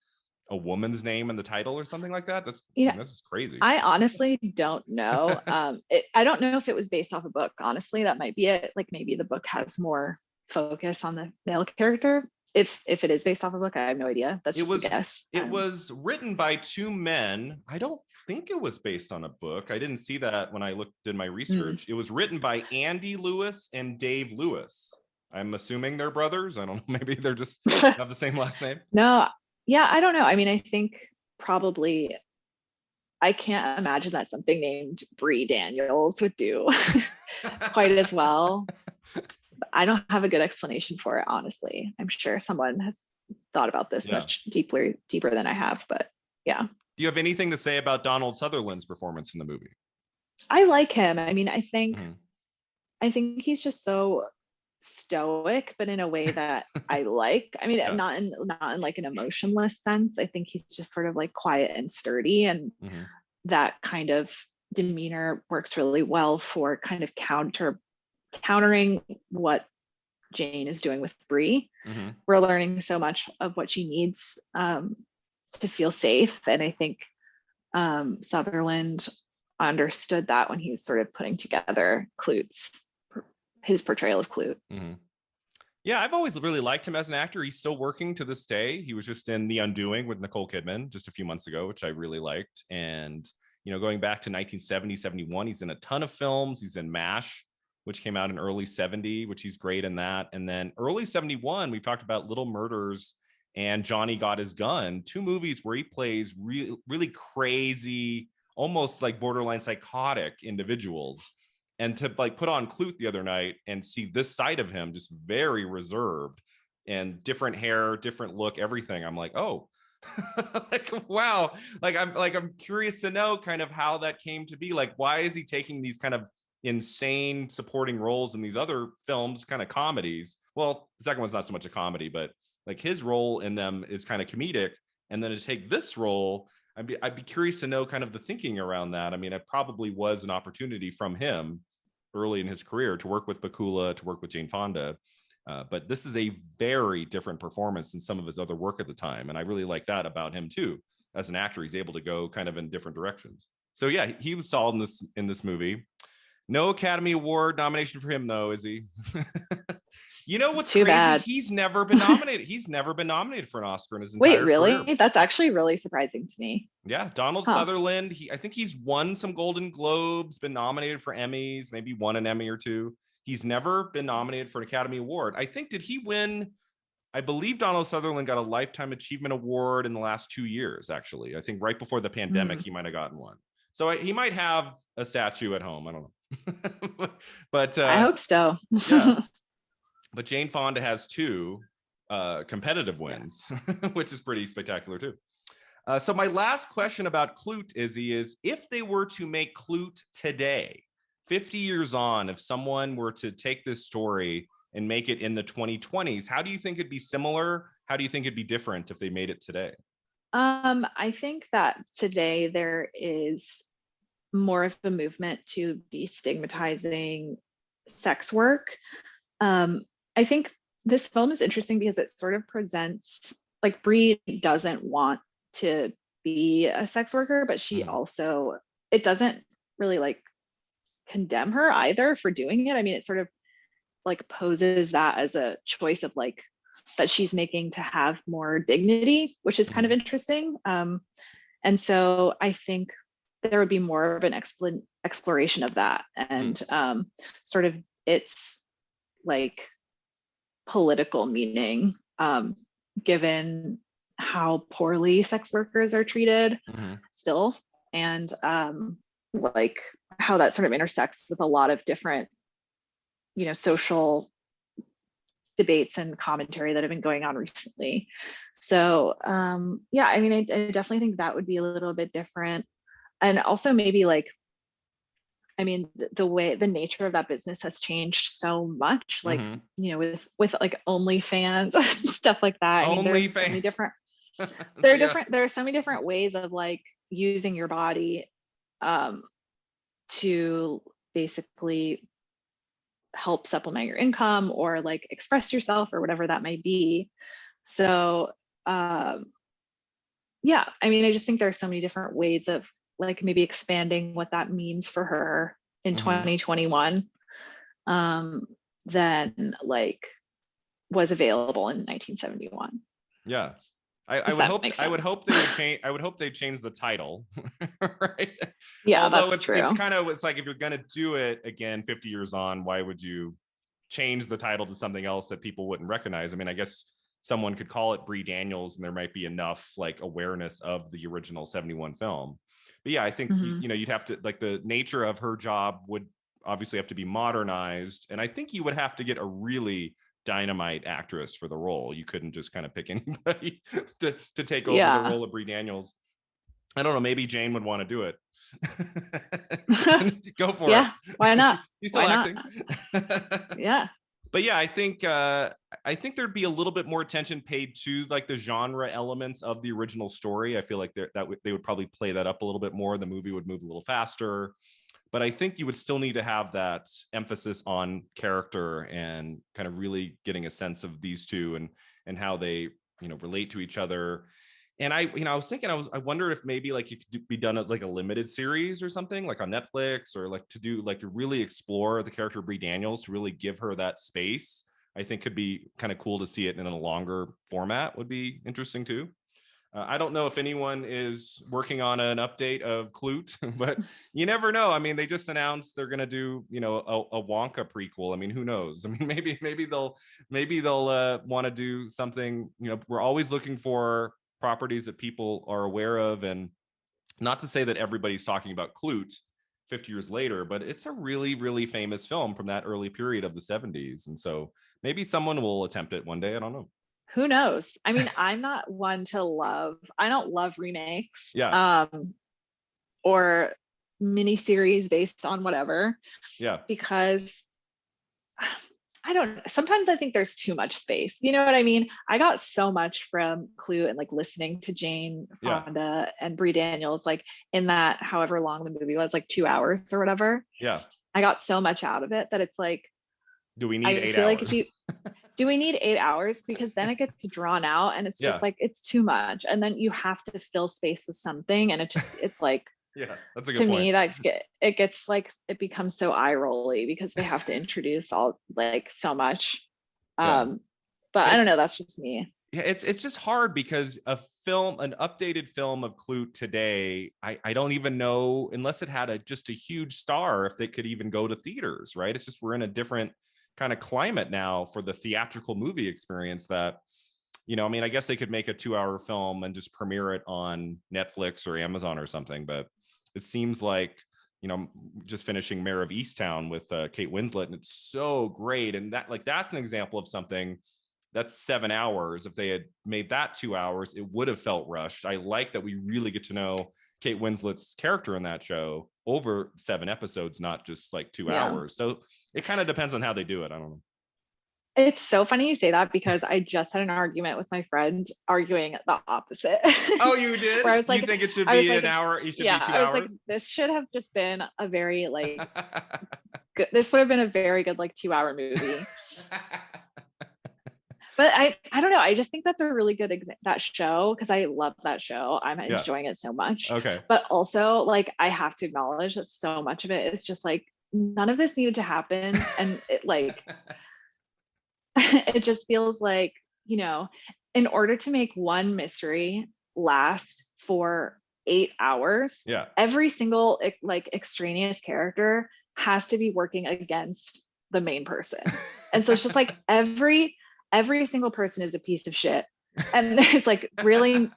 a woman's name in the title or something like that? This is crazy. I honestly don't know. I don't know if it was based off a book. Honestly, that might be it. Like maybe the book has more focus on the male character. If it is based off a book, I have no idea. That's just a guess. It was written by two men. I don't think it was based on a book. I didn't see that when I did my research. It was written by Andy Lewis and Dave Lewis. I'm assuming they're brothers. I don't know. Maybe they're just have the same last name. No, yeah, I don't know. I mean, I think probably I can't imagine that something named Bree Daniels would do quite as well. I don't have a good explanation for it, honestly. I'm sure someone has thought about this Yeah. much deeper than I have, but yeah. Do you have anything to say about Donald Sutherland's performance in the movie? I like him. I mean, Mhm. I think he's just so stoic, but in a way that I like. I mean, Yeah. not in like an emotionless sense. I think he's just sort of like quiet and sturdy, and Mhm. that kind of demeanor works really well for kind of countering what Jane is doing with Bree. Mhm. We're learning so much of what she needs to feel safe, and I think Sutherland understood that when he was sort of putting together his portrayal of Klute. Mhm. Yeah, I've always really liked him as an actor. He's still working to this day. He was just in The Undoing with Nicole Kidman just a few months ago, which I really liked. And, going back to 1970, 71, he's in a ton of films. He's in MASH, which came out in early 70, which he's great in that. And then early 71, we've talked about Little Murders and Johnny Got His Gun, two movies where he plays really crazy, almost like borderline psychotic individuals. And to like put on Klute the other night and see this side of him, just very reserved and different hair, different look, everything. I'm like, oh, like wow. I'm curious to know kind of how that came to be. Like, why is he taking these kind of insane supporting roles in these other films, kind of comedies? Well, the second one's not so much a comedy, but like his role in them is kind of comedic. And then to take this role, I'd be curious to know kind of the thinking around that. I mean, it probably was an opportunity from him early in his career to work with Bakula, to work with Jane Fonda. But this is a very different performance than some of his other work at the time. And I really like that about him too. As an actor, he's able to go kind of in different directions. So yeah, he was solid in this movie. No Academy Award nomination for him though, is he? What's Too crazy? bad. He's never been nominated. He's never been nominated for an Oscar in his Wait, entire career. really? That's actually really surprising to me. Yeah, Donald Huh. Sutherland. I think he's won some Golden Globes, been nominated for Emmys, maybe won an Emmy or two. He's never been nominated for an Academy Award. I think, did he win? I believe Donald Sutherland got a Lifetime Achievement Award in the last 2 years, actually. I think right before the pandemic, he might have gotten one. So he might have a statue at home. I don't know. But I hope so. yeah. But Jane Fonda has two competitive wins, which is pretty spectacular too. So my last question about Klute, Izzy, is if they were to make Klute today, 50 years on, if someone were to take this story and make it in the 2020s, how do you think it'd be similar? How do you think it'd be different if they made it today? I think that today there is more of a movement to destigmatizing sex work. I think this film is interesting because it sort of presents like Brie doesn't want to be a sex worker, but she also, it doesn't really like condemn her either for doing it. I mean, it sort of like poses that as a choice of like that she's making to have more dignity, which is kind of interesting. And so I think there would be more of an exploration of that and sort of its like political meaning, given how poorly sex workers are treated still, and like how that sort of intersects with a lot of different, social debates and commentary that have been going on recently. So yeah, I mean, I definitely think that would be a little bit different. And also maybe like, I mean, the nature of that business has changed so much, like, with like OnlyFans and stuff like that. I mean, there's so many different, there are so many different ways of like using your body to basically help supplement your income or like express yourself or whatever that might be. So yeah, I mean, I just think there are so many different ways of like maybe expanding what that means for her in 2021 than like was available in 1971. Yeah. I would hope they would change. I would hope they change the title, right? Yeah, Although that's true. It's like if you're gonna do it again 50 years on, why would you change the title to something else that people wouldn't recognize. I mean, I guess someone could call it Bree Daniels and there might be enough like awareness of the original 71 film. But yeah, I think, you'd have to, like, the nature of her job would obviously have to be modernized. And I think you would have to get a really dynamite actress for the role. You couldn't just kind of pick anybody to take over the role of Bree Daniels. I don't know, maybe Jane would want to do it. Go for it. Why not? She's still acting. Yeah. But yeah, I think there'd be a little bit more attention paid to like the genre elements of the original story. I feel like they would probably play that up a little bit more. The movie would move a little faster, but I think you would still need to have that emphasis on character and kind of really getting a sense of these two and how they relate to each other. And I was thinking, I wonder if maybe like it could be done as like a limited series or something like on Netflix, or like to really explore the character of Bree Daniels, to really give her that space. I think could be kind of cool to see it in a longer format. Would be interesting too. I don't know if anyone is working on an update of Klute, but you never know. I mean, they just announced they're going to do, a Wonka prequel. I mean, who knows? I mean, maybe they'll want to do something. We're always looking for properties that people are aware of, and not to say that everybody's talking about Klute 50 years later, but it's a really, really famous film from that early period of the 70s. And so maybe someone will attempt it one day. I don't know. Who knows? I mean, I'm not one to I don't love remakes. Yeah. Or miniseries based on whatever. Yeah. Because sometimes I think there's too much space. You know what I mean? I got so much from Clue and like listening to Jane Fonda and Bree Daniels, like in that however long the movie was, like 2 hours or whatever. Yeah. I got so much out of it that it's like, do we need 8 hours? I feel like do we need 8 hours? Because then it gets drawn out and it's just like, it's too much. And then you have to fill space with something. And it's like, yeah, that's a good to point. me, that it gets like, it becomes so eye rolly because they have to introduce all like so much. But I don't know, that's just me. Yeah, it's just hard because an updated film of Klute today, I don't even know, unless it had just a huge star, if they could even go to theaters, right? It's just, we're in a different kind of climate now for the theatrical movie experience that, I mean, I guess they could make a 2-hour film and just premiere it on Netflix or Amazon or something, but it seems like, just finishing Mayor of Easttown with Kate Winslet, and it's so great. And that's an example of something that's 7 hours. If they had made that 2 hours, it would have felt rushed. I like that we really get to know Kate Winslet's character in that show over 7 episodes, not just like 2 hours. So it kind of depends on how they do it. I don't know. It's so funny you say that because I just had an argument with my friend arguing the opposite. Oh, you did? Where I was like, you think it should be an hour? You should be 2 hours? I was like, this should have just been a very like, this would have been a very good like 2-hour movie. But I don't know. I just think that's a really good that show, because I love that show. I'm enjoying it so much. Okay. But also, like, I have to acknowledge that so much of it is just like, none of this needed to happen. And it like, it just feels like, in order to make one mystery last for 8 hours, every single like extraneous character has to be working against the main person. And so it's just like every single person is a piece of shit. And there's like really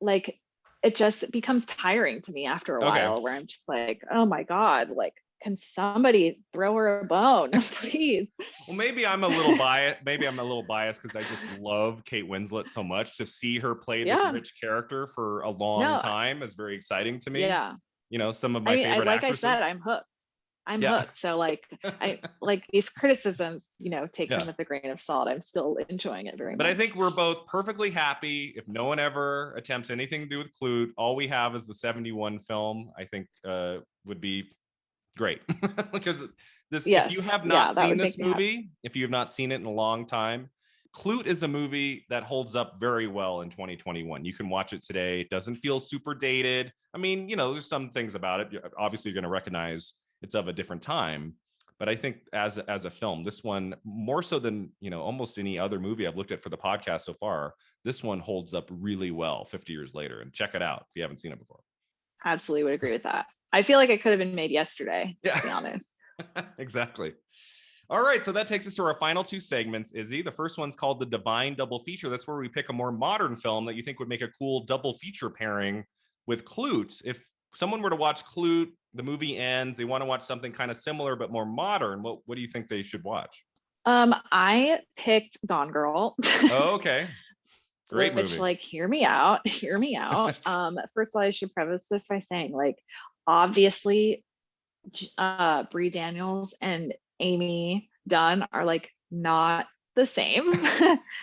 like it just becomes tiring to me after a while, where I'm just like, oh my God, like, can somebody throw her a bone, please? Well, maybe I'm a little biased. Because I just love Kate Winslet so much. To see her play this rich character for a long time is very exciting to me. Yeah. Some of my favorite actresses. I said, I'm hooked. I'm hooked. So like, I like these criticisms, take them with a grain of salt. I'm still enjoying it very much. But I think we're both perfectly happy if no one ever attempts anything to do with Klute. All we have is the 71 film. I think would be great. Because if you have not seen this movie, if you have not seen it in a long time, Klute is a movie that holds up very well in 2021. You can watch it today. It doesn't feel super dated. I mean, there's some things about it. Obviously, you're going to recognize it's of a different time. But I think as a film, this one, more so than, almost any other movie I've looked at for the podcast so far, this one holds up really well 50 years later. And check it out if you haven't seen it before. Absolutely would agree with that. I feel like it could have been made yesterday, to be honest. Exactly. All right, so that takes us to our final two segments, Izzy. The first one's called the Divine Double Feature. That's where we pick a more modern film that you think would make a cool double feature pairing with Klute. If someone were to watch Klute, the movie ends, they want to watch something kind of similar but more modern, what do you think they should watch? I picked Gone Girl. Oh, okay. Great Which, movie. like, hear me out, hear me out. First of all, I should preface this by saying, like, obviously, Brie Daniels and Amy Dunn are like not the same.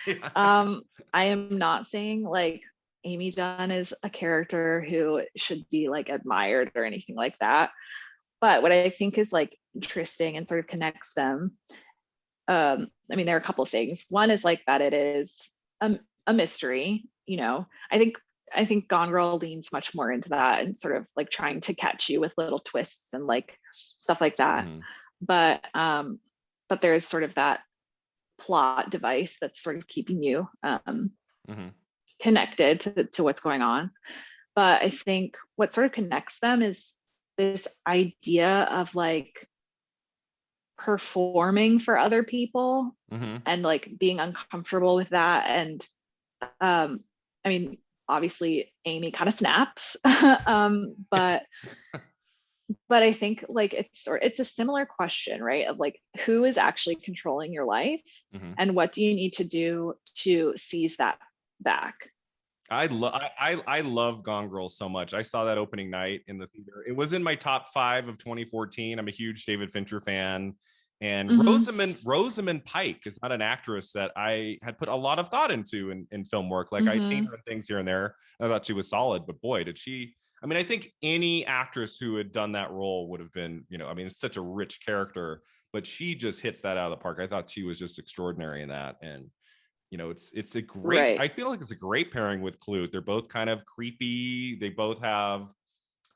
Yeah. I am not saying like Amy Dunn is a character who should be like admired or anything like that. But what I think is like interesting and sort of connects them. I mean, there are a couple of things. One is like that it is a mystery, you know. I think Gone Girl leans much more into that and sort of like trying to catch you with little twists and like stuff like that. Mm-hmm. But there's sort of that plot device that's sort of keeping you Mm-hmm. connected to what's going on. But I think what sort of connects them is this idea of like performing for other people Mm-hmm. and like being uncomfortable with that. And I mean, obviously Amy kind of snaps, but I think like it's a similar question, right? Of like who is actually controlling your life, Mm-hmm. and what do you need to do to seize that back? I love Gone Girl so much. I saw that opening night in the theater. It was in my top 5 of 2014. I'm a huge David Fincher fan. And Mm-hmm. Rosamund Pike is not an actress that I had put a lot of thought into in film work. Like I'd seen Mm-hmm. her in things here and there. I thought she was solid, but boy, did she. I mean, I think any actress who had done that role would have been, I mean, it's such a rich character, but she just hits that out of the park. I thought she was just extraordinary in that. And it's a great, Right. I feel like it's a great pairing with Clute. They're both kind of creepy. They both have,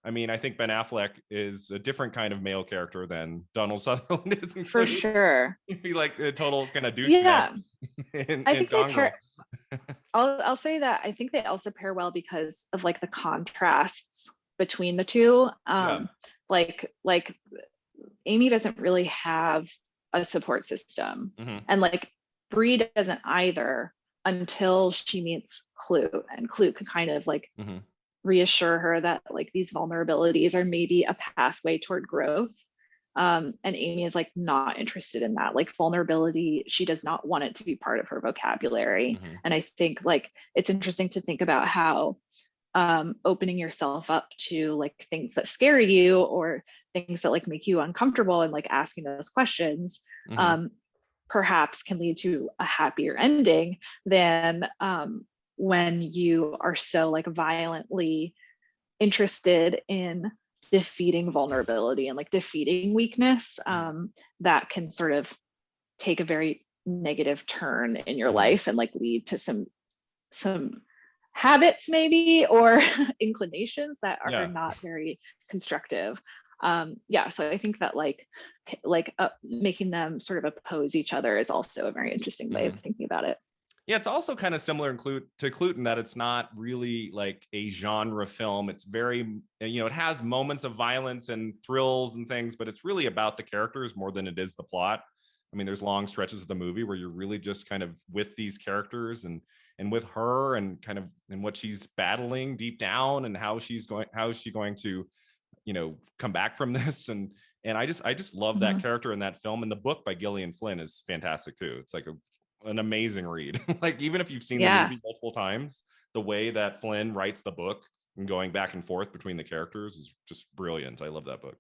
I mean, I think Ben Affleck is a different kind of male character than Donald Sutherland is in For Clute. sure. He'd be like a total kind of douchebag Yeah. I in think they Gone Girl. pair. I'll say that I think they also pair well because of like the contrasts between the two. Yeah. Like Amy doesn't really have a support system, Mm-hmm. and like Bree doesn't either until she meets Clute, and Clute can kind of like Mm-hmm. reassure her that like these vulnerabilities are maybe a pathway toward growth. And Amy is like not interested in that. Like vulnerability, she does not want it to be part of her vocabulary. Mm-hmm. And I think like it's interesting to think about how opening yourself up to like things that scare you or things that like make you uncomfortable and like asking those questions Mm-hmm. um, perhaps can lead to a happier ending than when you are so like violently interested in defeating vulnerability and like defeating weakness that can sort of take a very negative turn in your Mm-hmm. life and like lead to some habits maybe or inclinations that are Yeah. not very constructive. Yeah, so I think that making them sort of oppose each other is also a very interesting way of Mm-hmm. thinking about it. Yeah, it's also kind of similar to Clute in that it's not really like a genre film. It's very, it has moments of violence and thrills and things, but it's really about the characters more than it is the plot. I mean, there's long stretches of the movie where you're really just kind of with these characters and with her and kind of and what she's battling deep down and how is she going to, come back from this and I just love that Mm-hmm. character in that film. And the book by Gillian Flynn is fantastic too. It's like an amazing read. Like even if you've seen the Yeah. movie multiple times, the way that Flynn writes the book and going back and forth between the characters is just brilliant. I love that book.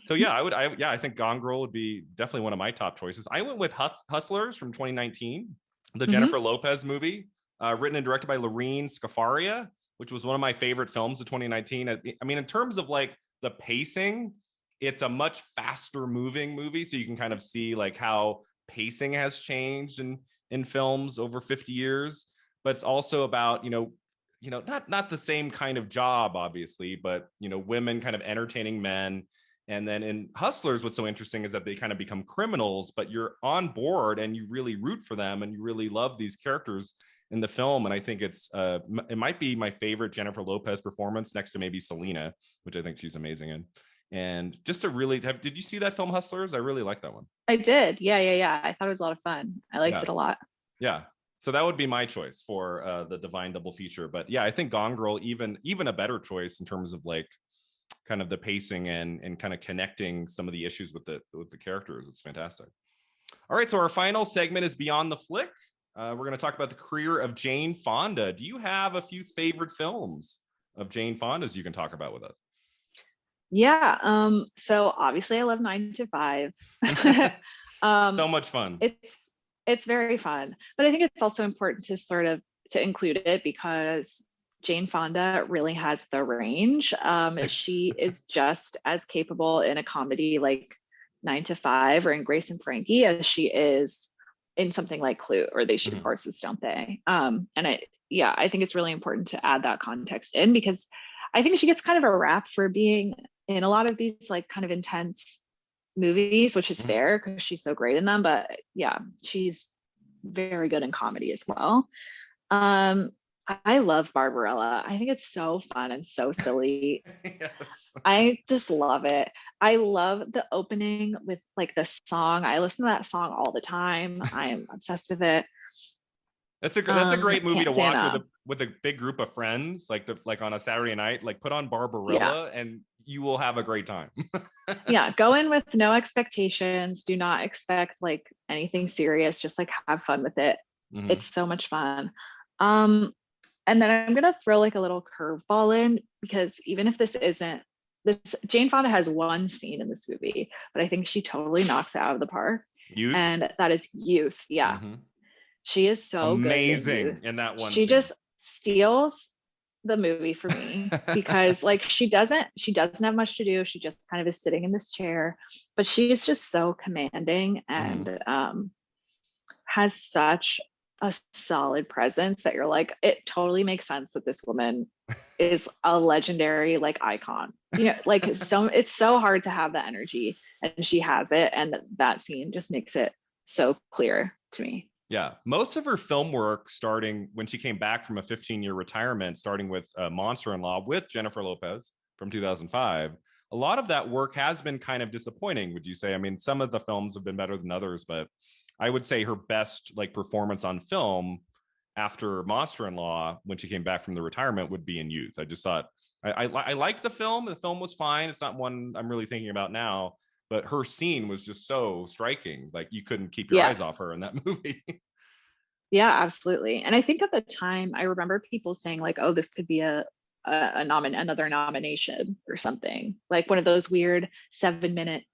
So yeah, I think Gone Girl would be definitely one of my top choices. I went with Hustlers from 2019, the Mm-hmm. Jennifer Lopez movie, written and directed by Lorene Scafaria, which was one of my favorite films of 2019. I mean, in terms of like the pacing, it's a much faster moving movie, so you can kind of see like how pacing has changed in films over 50 years. But it's also about not the same kind of job, obviously, but women kind of entertaining men. And then in Hustlers, what's so interesting is that they kind of become criminals, but you're on board and you really root for them and you really love these characters in the film. And I think it might be my favorite Jennifer Lopez performance next to maybe Selena, which I think she's amazing in. And just to really did you see that film Hustlers? I really like that one. I did. Yeah. I thought it was a lot of fun. I liked it a lot. Yeah. So that would be my choice for the Divine double feature. But yeah, I think Gone Girl even a better choice in terms of like kind of the pacing and kind of connecting some of the issues with the characters. It's fantastic. All right, so our final segment is Beyond the Flick. We're going to talk about the career of Jane Fonda. Do you have a few favorite films of Jane Fonda's you can talk about with us? Yeah. So obviously I love 9 to 5. So much fun. It's very fun, but I think it's also important to sort of to include it because Jane Fonda really has the range. She is just as capable in a comedy like 9 to 5 or in Grace and Frankie as she is in something like Klute or They Shoot Horses, Don't They? I think it's really important to add that context in because I think she gets kind of a rap for being in a lot of these like kind of intense movies, which is fair because she's so great in them. But yeah, she's very good in comedy as well. I love Barbarella. I think it's so fun and so silly. Yes. I just love it. I love the opening with like the song. I listen to that song all the time. I am obsessed with it. That's a great movie to watch with a big group of friends, like on a Saturday night. Like put on Barbarella, and you will have a great time. Yeah, go in with no expectations. Do not expect like anything serious. Just like have fun with it. It's so much fun. And then I'm gonna throw like a little curveball in because even if this isn't this, Jane Fonda has one scene in this movie, but I think she totally knocks it out of the park. Youth? And that is Youth. Yeah. She is so amazing in that one. She scene. Just steals the movie for me because like she doesn't have much to do. She just kind of is sitting in this chair, but she is just so commanding and has such a solid presence that you're like, it totally makes sense that this woman is a legendary like icon. You know, like so it's so hard to have that energy and she has it, and that scene just makes it so clear to me. Yeah, most of her film work starting when she came back from a 15-year retirement, starting with Monster-in-Law with Jennifer Lopez from 2005. A lot of that work has been kind of disappointing, would you say? I mean, some of the films have been better than others, but I would say her best like performance on film after Monster-in-Law when she came back from the retirement would be in Youth. I just thought I liked the film. The film was fine. It's not one I'm really thinking about now. But her scene was just so striking. Like you couldn't keep your eyes off her in that movie. Yeah, absolutely. And I think at the time, I remember people saying like, "Oh, this could be another nomination or something." Like one of those weird 7-minute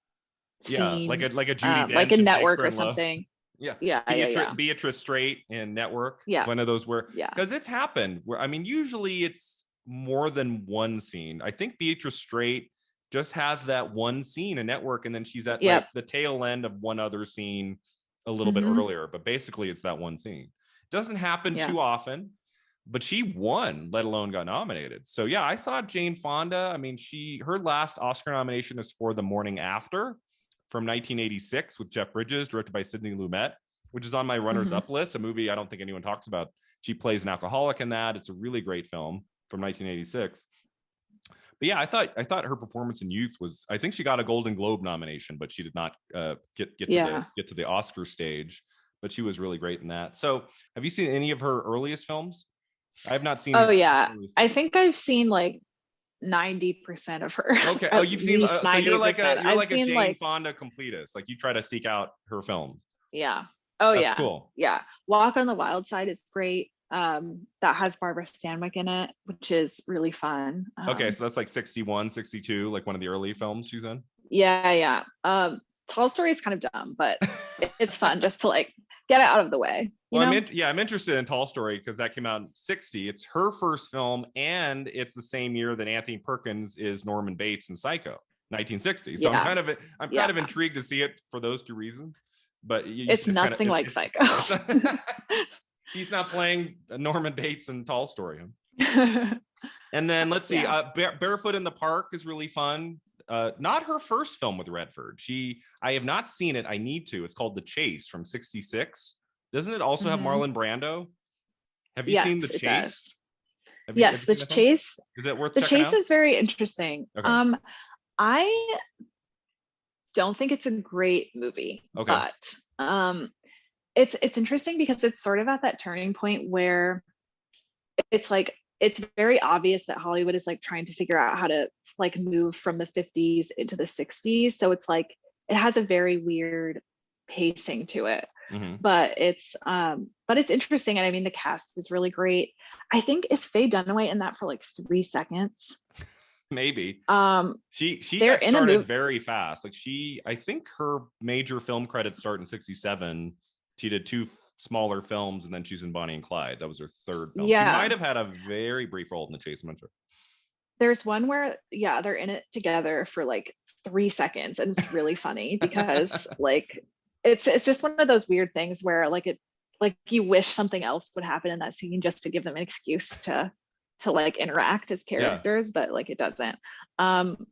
scene, like a Judi Dench like a Network or something. Something. Yeah. Beatrice Straight in Network. Yeah. One of those where because it's happened where I mean, usually it's more than one scene. I think Beatrice Straight just has that one scene in Network, and then she's at like the tail end of one other scene a little bit earlier, but basically it's that one scene. Doesn't happen too often, but she won, let alone got nominated. So yeah, I thought Jane Fonda, I mean, her last Oscar nomination is for The Morning After from 1986 with Jeff Bridges, directed by Sidney Lumet, which is on my runners up list, a movie I don't think anyone talks about. She plays an alcoholic in that. It's a really great film from 1986. But yeah, I thought her performance in Youth was. I think she got a Golden Globe nomination, but she did not get to the Oscar stage. But she was really great in that. So, have you seen any of her earliest films? I have not seen. Oh yeah, I think I've seen like 90% of her. Okay. Oh, you've seen. So you're like a Jane Fonda completist. Like you try to seek out her films. Yeah. Oh That's yeah. Cool. Yeah. Walk on the Wild Side is great. That has Barbara Stanwyck in it, which is really fun. Okay, so that's like 61, 62, like one of the early films she's in. Yeah. Tall Story is kind of dumb, but it's fun just to like get it out of the way. I'm interested in Tall Story because that came out in 60. It's her first film, and it's the same year that Anthony Perkins is Norman Bates in Psycho, 1960. So I'm kind of intrigued to see it for those two reasons. But it's nothing like Psycho. He's not playing Norman Bates in Tall Story. And then let's see, Barefoot in the Park is really fun. Not her first film with Redford. I have not seen it. I need to. It's called The Chase from 66. Doesn't it also have Marlon Brando? Have you seen The Chase? Yes, The Chase. Is it worth The checking Chase out? Is very interesting. Okay. I don't think it's a great movie, Okay. but it's interesting because it's sort of at that turning point where it's like it's very obvious that Hollywood is like trying to figure out how to like move from the 50s into the 60s. So it's like it has a very weird pacing to it. Hmm. But it's interesting. And I mean the cast is really great. I think is Faye Dunaway in that for like 3 seconds. Maybe. Um She they're got in a started movie. very fast. Like I think her major film credits start in 67. She did two smaller films and then she's in Bonnie and Clyde. That was her third film. She might Yeah. have had a very brief role in The Chase Mentor. There's one where, yeah, they're in it together for like 3 seconds, and it's really funny because like it's just one of those weird things where like you wish something else would happen in that scene just to give them an excuse to like interact as Yeah. characters, but like it doesn't. Um,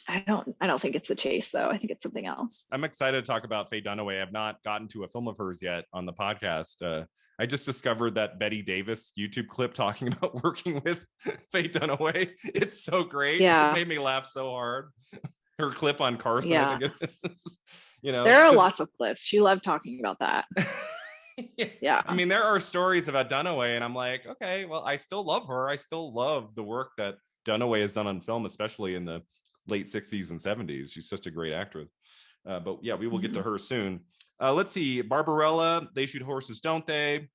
I don't think it's The Chase though. I think it's something else. I'm excited to talk about Faye Dunaway. I've not gotten to a film of hers yet on the podcast. I just discovered that Betty Davis YouTube clip talking about working with Faye Dunaway. It's so great. It Yeah, made me laugh so hard. Her clip on Carson, I yeah. think it is. You know, There are because lots of clips. She loved talking about that. I Yeah. mean, there are stories about Dunaway, and I'm like, okay, well, I still love her. I still love the work that Dunaway has done on film, especially in the late 60s and 70s. She's such a great actress. But yeah, we will get to Mhm. her soon. Let's see. Barbarella, They Shoot Horses, Don't They?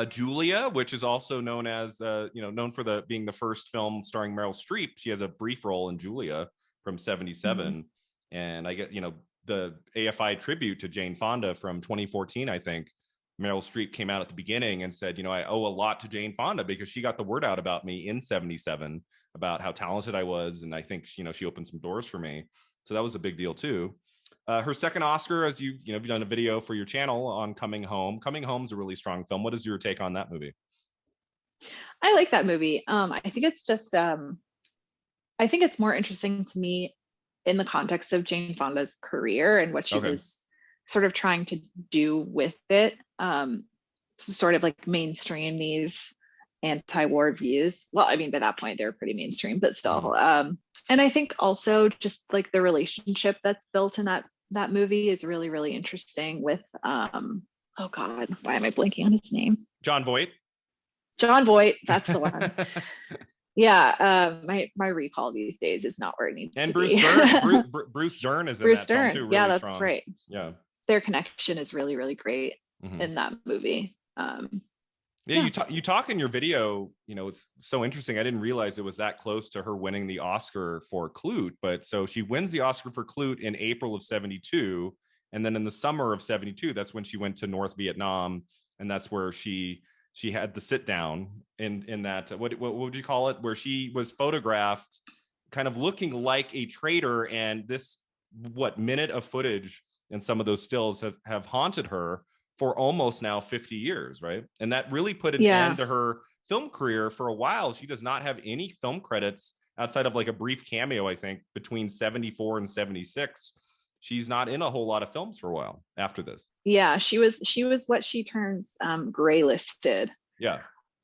Julia, which is also known as, known for being the first film starring Meryl Streep. She has a brief role in Julia from Mhm. 77. And I get, the AFI tribute to Jane Fonda from 2014, I think. Meryl Streep came out at the beginning and said, I owe a lot to Jane Fonda because she got the word out about me in 77 about how talented I was. And I think, she opened some doors for me. So that was a big deal too. Her second Oscar, as you've done a video for your channel on Coming Home. Coming Home's a really strong film. What is your take on that movie? I like that movie. I think it's just I think it's more interesting to me in the context of Jane Fonda's career and what she Okay. was sort of trying to do with it, to sort of like mainstream these anti-war views. Well, I mean, by that point, they're pretty mainstream, but Mm-hmm. still. And I think also just like the relationship that's built in that movie is really, really interesting with oh God, why am I blanking on his name? John Voight. Jon Voight, that's the one. Yeah, my recall these days is not where it needs And to Bruce be. Dern. Bruce Dern is in Bruce that film too, Dern, yeah, really that's strong. right. Yeah. Their connection is really, really great Mm-hmm. in that movie. Yeah, Yeah, you talk in your video, it's so interesting. I didn't realize it was that close to her winning the Oscar for Klute, but so she wins the Oscar for Klute in April of 72, and then in the summer of 72, that's when she went to North Vietnam, and that's where she had the sit down in that what would you call it, where she was photographed kind of looking like a traitor, and this minute of footage and some of those stills have haunted her for almost now 50 years, right? And that really put an yeah, end to her film career. For a while, she does not have any film credits outside of like a brief cameo, I think, between 74 and 76. She's not in a whole lot of films for a while after this. yeah. She was what she turns gray listed, Yeah.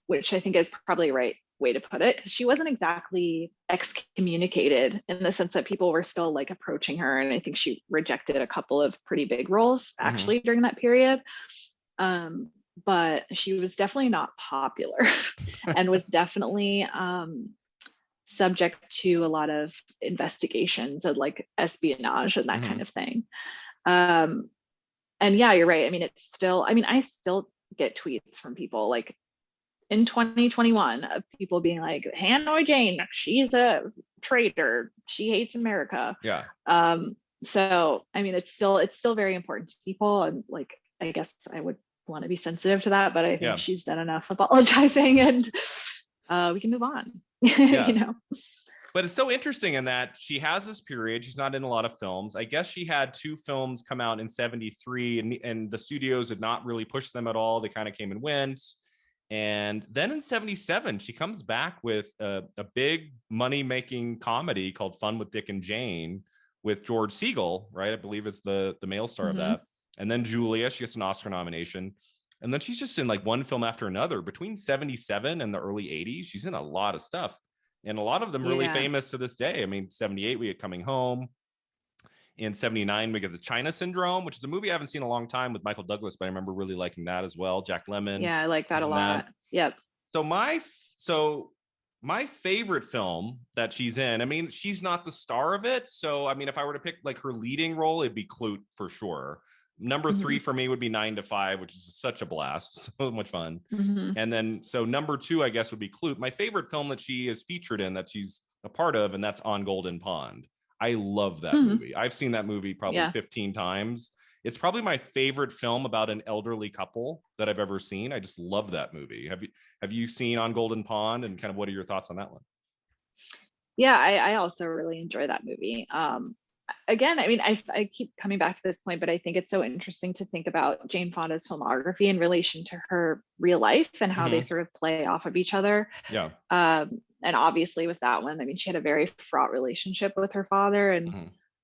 which I think is probably the right way to put it, because she wasn't exactly excommunicated in the sense that people were still like approaching her, and I think she rejected a couple of pretty big roles Mm-hmm. actually during that period. Um, but she was definitely not popular and was definitely subject to a lot of investigations and like espionage and that Mm-hmm. kind of thing. Um, and yeah, you're right. I mean, I still get tweets from people like in 2021 of people being like, Hanoi Jane, she's a traitor. She hates America. Yeah. So I mean, it's still very important to people. And like, I guess I would want to be sensitive to that, but I think Yeah. she's done enough apologizing and we can move on, Yeah. you know? But it's so interesting in that she has this period. She's not in a lot of films. I guess she had two films come out in 73, and the studios did not really push them at all. They kind of came and went. And then in 77, she comes back with a big money making comedy called Fun with Dick and Jane with George Siegel, right? I believe it's the male star of Mm-hmm. that. And then Julia, she gets an Oscar nomination. And then she's just in like one film after another. Between 77 and the early 80s, she's in a lot of stuff. and a lot of them really Yeah. famous to this day. I mean, 78 we get Coming Home. In 79 we get The China Syndrome, which is a movie I haven't seen in a long time with Michael Douglas, but I remember really liking that as well. Jack Lemmon Yeah, I like that is a in that. lot. Yep. So my favorite film that she's in, I mean, she's not the star of it. So I mean, if I were to pick like her leading role, it'd be Klute for sure. Number Hmm. 3 for me would be 9 to 5, which is such a blast. So much fun. Hmm. And then so number 2, I guess, would be Klute. My favorite film that she is featured in, that she's a part of, and that's On Golden Pond. I love that Hmm. movie. I've seen that movie probably Yeah. 15 times. It's probably my favorite film about an elderly couple that I've ever seen. I just love that movie. Have you seen On Golden Pond, and kind of what are your thoughts on that one? Yeah, I also really enjoy that movie. Again, I mean, I keep coming back to this point, but I think it's so interesting to think about Jane Fonda's filmography in relation to her real life and how they Mm-hmm. sort of play off of each other. Yeah. And obviously, with that one, I mean, she had a very fraught relationship with her father, and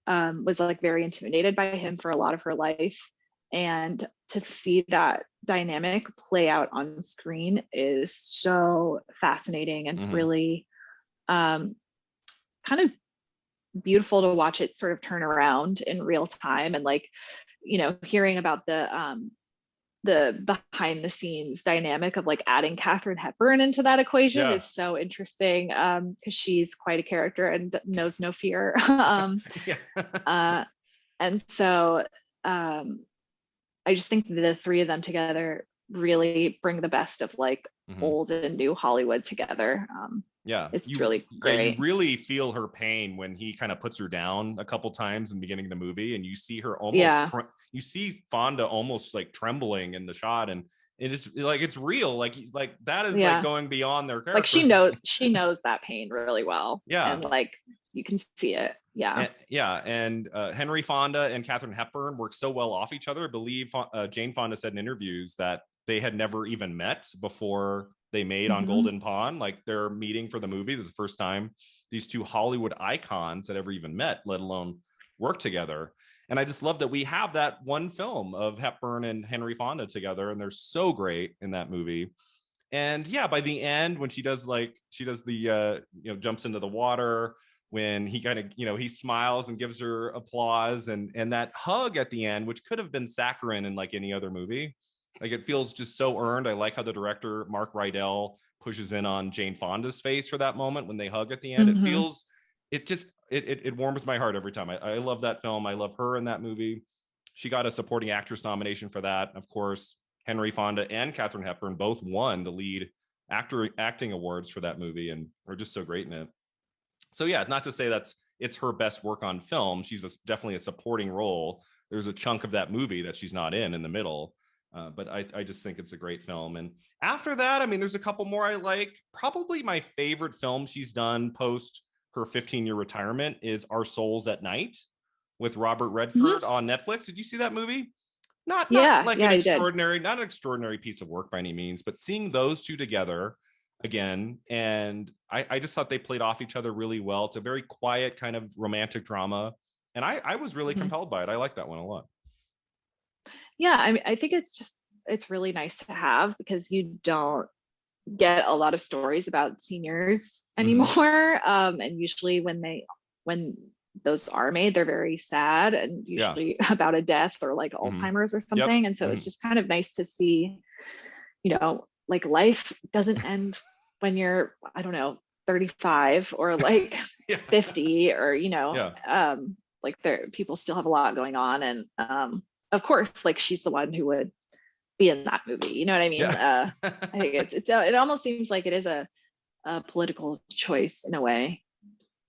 Mm-hmm. was like very intimidated by him for a lot of her life. And to see that dynamic play out on screen is so fascinating and Mm-hmm. really um, kind of beautiful to watch it sort of turn around in real time. And like, hearing about the behind the scenes dynamic of like adding Katharine Hepburn into that equation Yeah. is so interesting, because she's quite a character and knows no fear. Yeah. uh, and so um, I just think the three of them together really bring the best of like Mm-hmm. old and new Hollywood together. Yeah, It's really you great. really feel her pain when he kind of puts her down a couple times in the beginning of the movie, and you see her almost Yeah. you see Fonda almost like trembling in the shot, and it is like it's real, like that is like Yeah. going beyond their Like characters. she knows that pain really well. Yeah. And like you can see it. Yeah. And Henry Fonda and Katharine Hepburn work so well off each other. I believe Jane Fonda said in interviews that they had never even met before they made On Mm-hmm. Golden Pond. Like their meeting for the movie, this is the first time these two Hollywood icons had ever even met, let alone work together. And I just love that we have that one film of Hepburn and Henry Fonda together, and they're so great in that movie. And yeah, by the end, when she does the jumps into the water, when he kind of he smiles and gives her applause, and that hug at the end, which could have been saccharine in like any other movie, like it feels just so earned. I like how the director Mark Rydell pushes in on Jane Fonda's face for that moment when they hug at the end. It Mm-hmm. feels it warms my heart every time. I love that film. I love her in that movie. She got a supporting actress nomination for that. Of course, Henry Fonda and Katharine Hepburn both won the lead acting awards for that movie, and are just so great in it. So yeah, not to say it's her best work on film. She's definitely a supporting role. There's a chunk of that movie that she's not in the middle. But I just think it's a great film. And after that, I mean, there's a couple more I like. Probably my favorite film she's done post her 15-year retirement is Our Souls at Night with Robert Mm-hmm. Redford on Netflix. Did you see that movie? Not Yeah. like Yeah, I did. not an extraordinary piece of work by any means, but seeing those two together again, and I just thought they played off each other really well. It's a very quiet kind of romantic drama, and I was really Mm-hmm. compelled by it. I like that one a lot. Yeah, I mean, I think it's really nice to have because you don't get a lot of stories about seniors Mm-hmm. anymore. And usually when those are made, they're very sad and Yeah. usually about a death or like Mm-hmm. Alzheimer's or Yep. something. And so it's Mm-hmm. just kind of nice to see, like life doesn't end when you're, I don't know, 35 or like Yeah. 50 or, Yeah. like people still have a lot going on. And of course, like she's the one who would be in that movie. You know what I mean? Yeah. I think it almost seems like it is a political choice in a way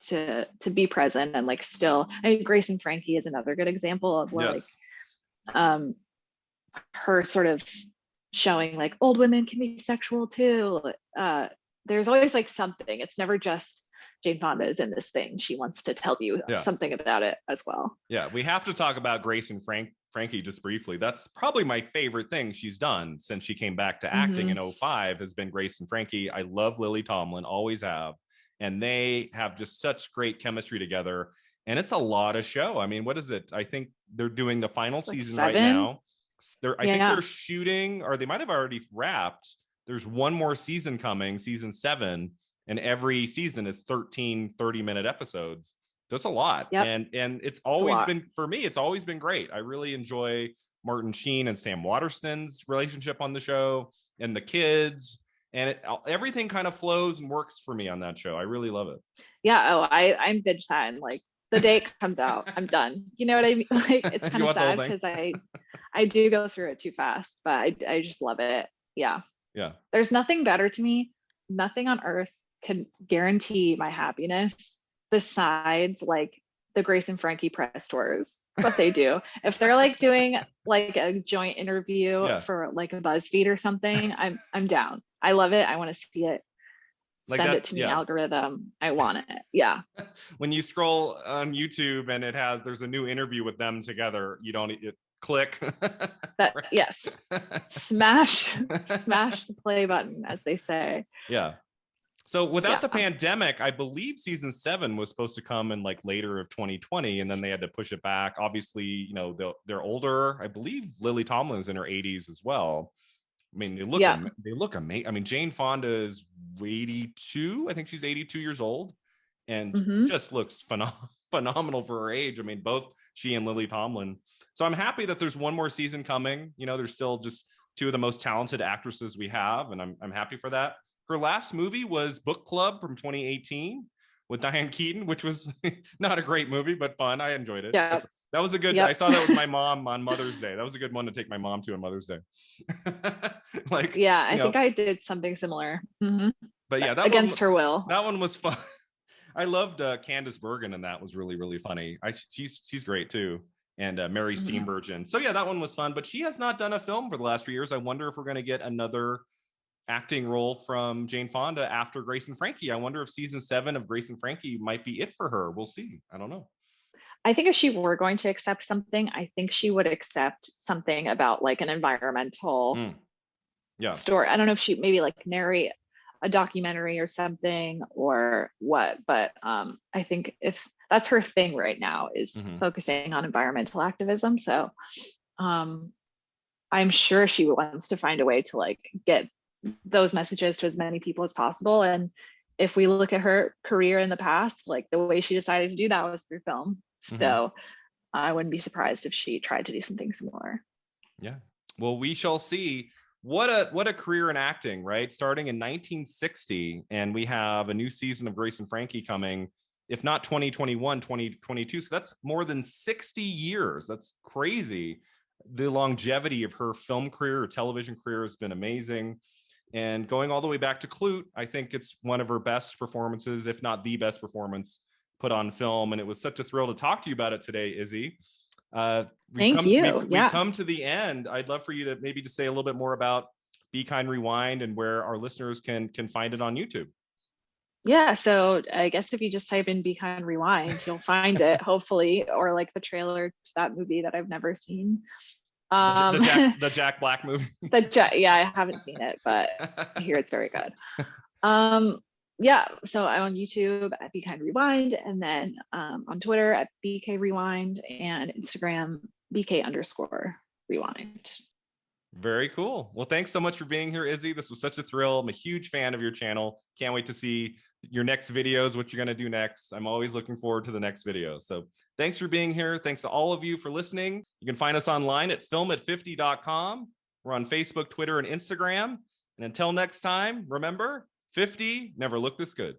to be present and like still. I mean, Grace and Frankie is another good example of where like Yes. um her sort of showing like old women can be sexual too. There's always like something. It's never just Jane Fonda is in this thing. She wants to tell you Yeah. something about it as well. Yeah. We have to talk about Grace and Frankie just briefly. That's probably my favorite thing she's done since she came back to acting Mm-hmm. in '05 has been Grace and Frankie. I love Lily Tomlin, always have. And they have just such great chemistry together. And it's a lot of show. I mean, what is it? I think they're doing the final It's like season right 7. now. I think Yeah. they're shooting, or they might have already wrapped. There's one more season coming, season 7. and every season is 13 30-minute episodes. So it's a lot. Yep. And it's It's a always lot. been, for me, it's always been great. I really enjoy Martin Sheen and Sam Waterston's relationship on the show, and the kids, and everything kind of flows and works for me on that show. I really love it. Yeah. Oh, I'm binge time. Like the day it comes out, I'm done. You know what I mean? Like it's kind You of watch the whole sad thing? because I do go through it too fast, but I just love it. Yeah. Yeah. There's nothing better to me. Nothing on earth can guarantee my happiness besides like the Grace and Frankie press tours. What they do. If they're like doing like a joint interview Yeah. for like a BuzzFeed or something, I'm down. I love it. I want to see it. Like Send that, it to me, yeah. algorithm. I want it. Yeah. When you scroll on YouTube and there's a new interview with them together, you don't click. That yes. Smash the play button, as they say. Yeah. So without the Yeah. pandemic, I believe season 7 was supposed to come in like later of 2020, and then they had to push it back. Obviously, you know, they're older. I believe Lily Tomlin's in her 80s as well. I mean, they look amazing. I mean, Jane Fonda is 82. I think she's 82 years old, and just looks phenomenal for her age. I mean, both she and Lily Tomlin. So I'm happy that there's one more season coming. You know, there's still just two of the most talented actresses we have, and I'm happy for that. Her last movie was Book Club from 2018 with Diane Keaton, which was not a great movie, but fun. I enjoyed it. Yeah. That was a good, I saw that with my mom on Mother's Day. That was a good one to take my mom to on Mother's Day. Like, yeah, I think I did something similar. But yeah, against her will. That one was fun. I loved Candice Bergen, and that was really, really funny. She's great too. And Mary Steenburgen. So yeah, that one was fun, but she has not done a film for the last few years. I wonder if we're going to get another acting role from Jane Fonda after Grace and Frankie. I wonder if season 7 of Grace and Frankie might be it for her. We'll see. I don't know. I think if she were going to accept something, I think she would accept something about like an environmental story. I don't know if she maybe like narrate a documentary or something or what, but I think if that's her thing right now is focusing on environmental activism. So I'm sure she wants to find a way to like get those messages to as many people as possible. And if we look at her career in the past, like the way she decided to do that was through film. So I wouldn't be surprised if she tried to do something similar. Yeah. Well, we shall see. What a career in acting, right? Starting in 1960, and we have a new season of Grace and Frankie coming, if not 2021, 2022. So that's more than 60 years. That's crazy. The longevity of her film career or television career has been amazing. And going all the way back to Klute, I think it's one of her best performances, if not the best performance put on film. And it was such a thrill to talk to you about it today, Izzy. Thank you. We've come to the end. I'd love for you to maybe just say a little bit more about Be Kind Rewind and where our listeners can find it on YouTube. Yeah, so I guess if you just type in Be Kind Rewind, you'll find it, hopefully, or like the trailer to that movie that I've never seen. The Jack Black movie. Yeah, I haven't seen it, but I hear it's very good. Yeah, so I'm on YouTube at Be Kind Rewind, and then on Twitter at BK Rewind, and Instagram BK_Rewind. Very cool. Well, thanks so much for being here, Izzy. This was such a thrill. I'm a huge fan of your channel. Can't wait to see your next videos, what you're going to do next. I'm always looking forward to the next video. So thanks for being here. Thanks to all of you for listening. You can find us online at filmat50.com. We're on Facebook, Twitter, and Instagram. And until next time, remember, 50 never looked this good.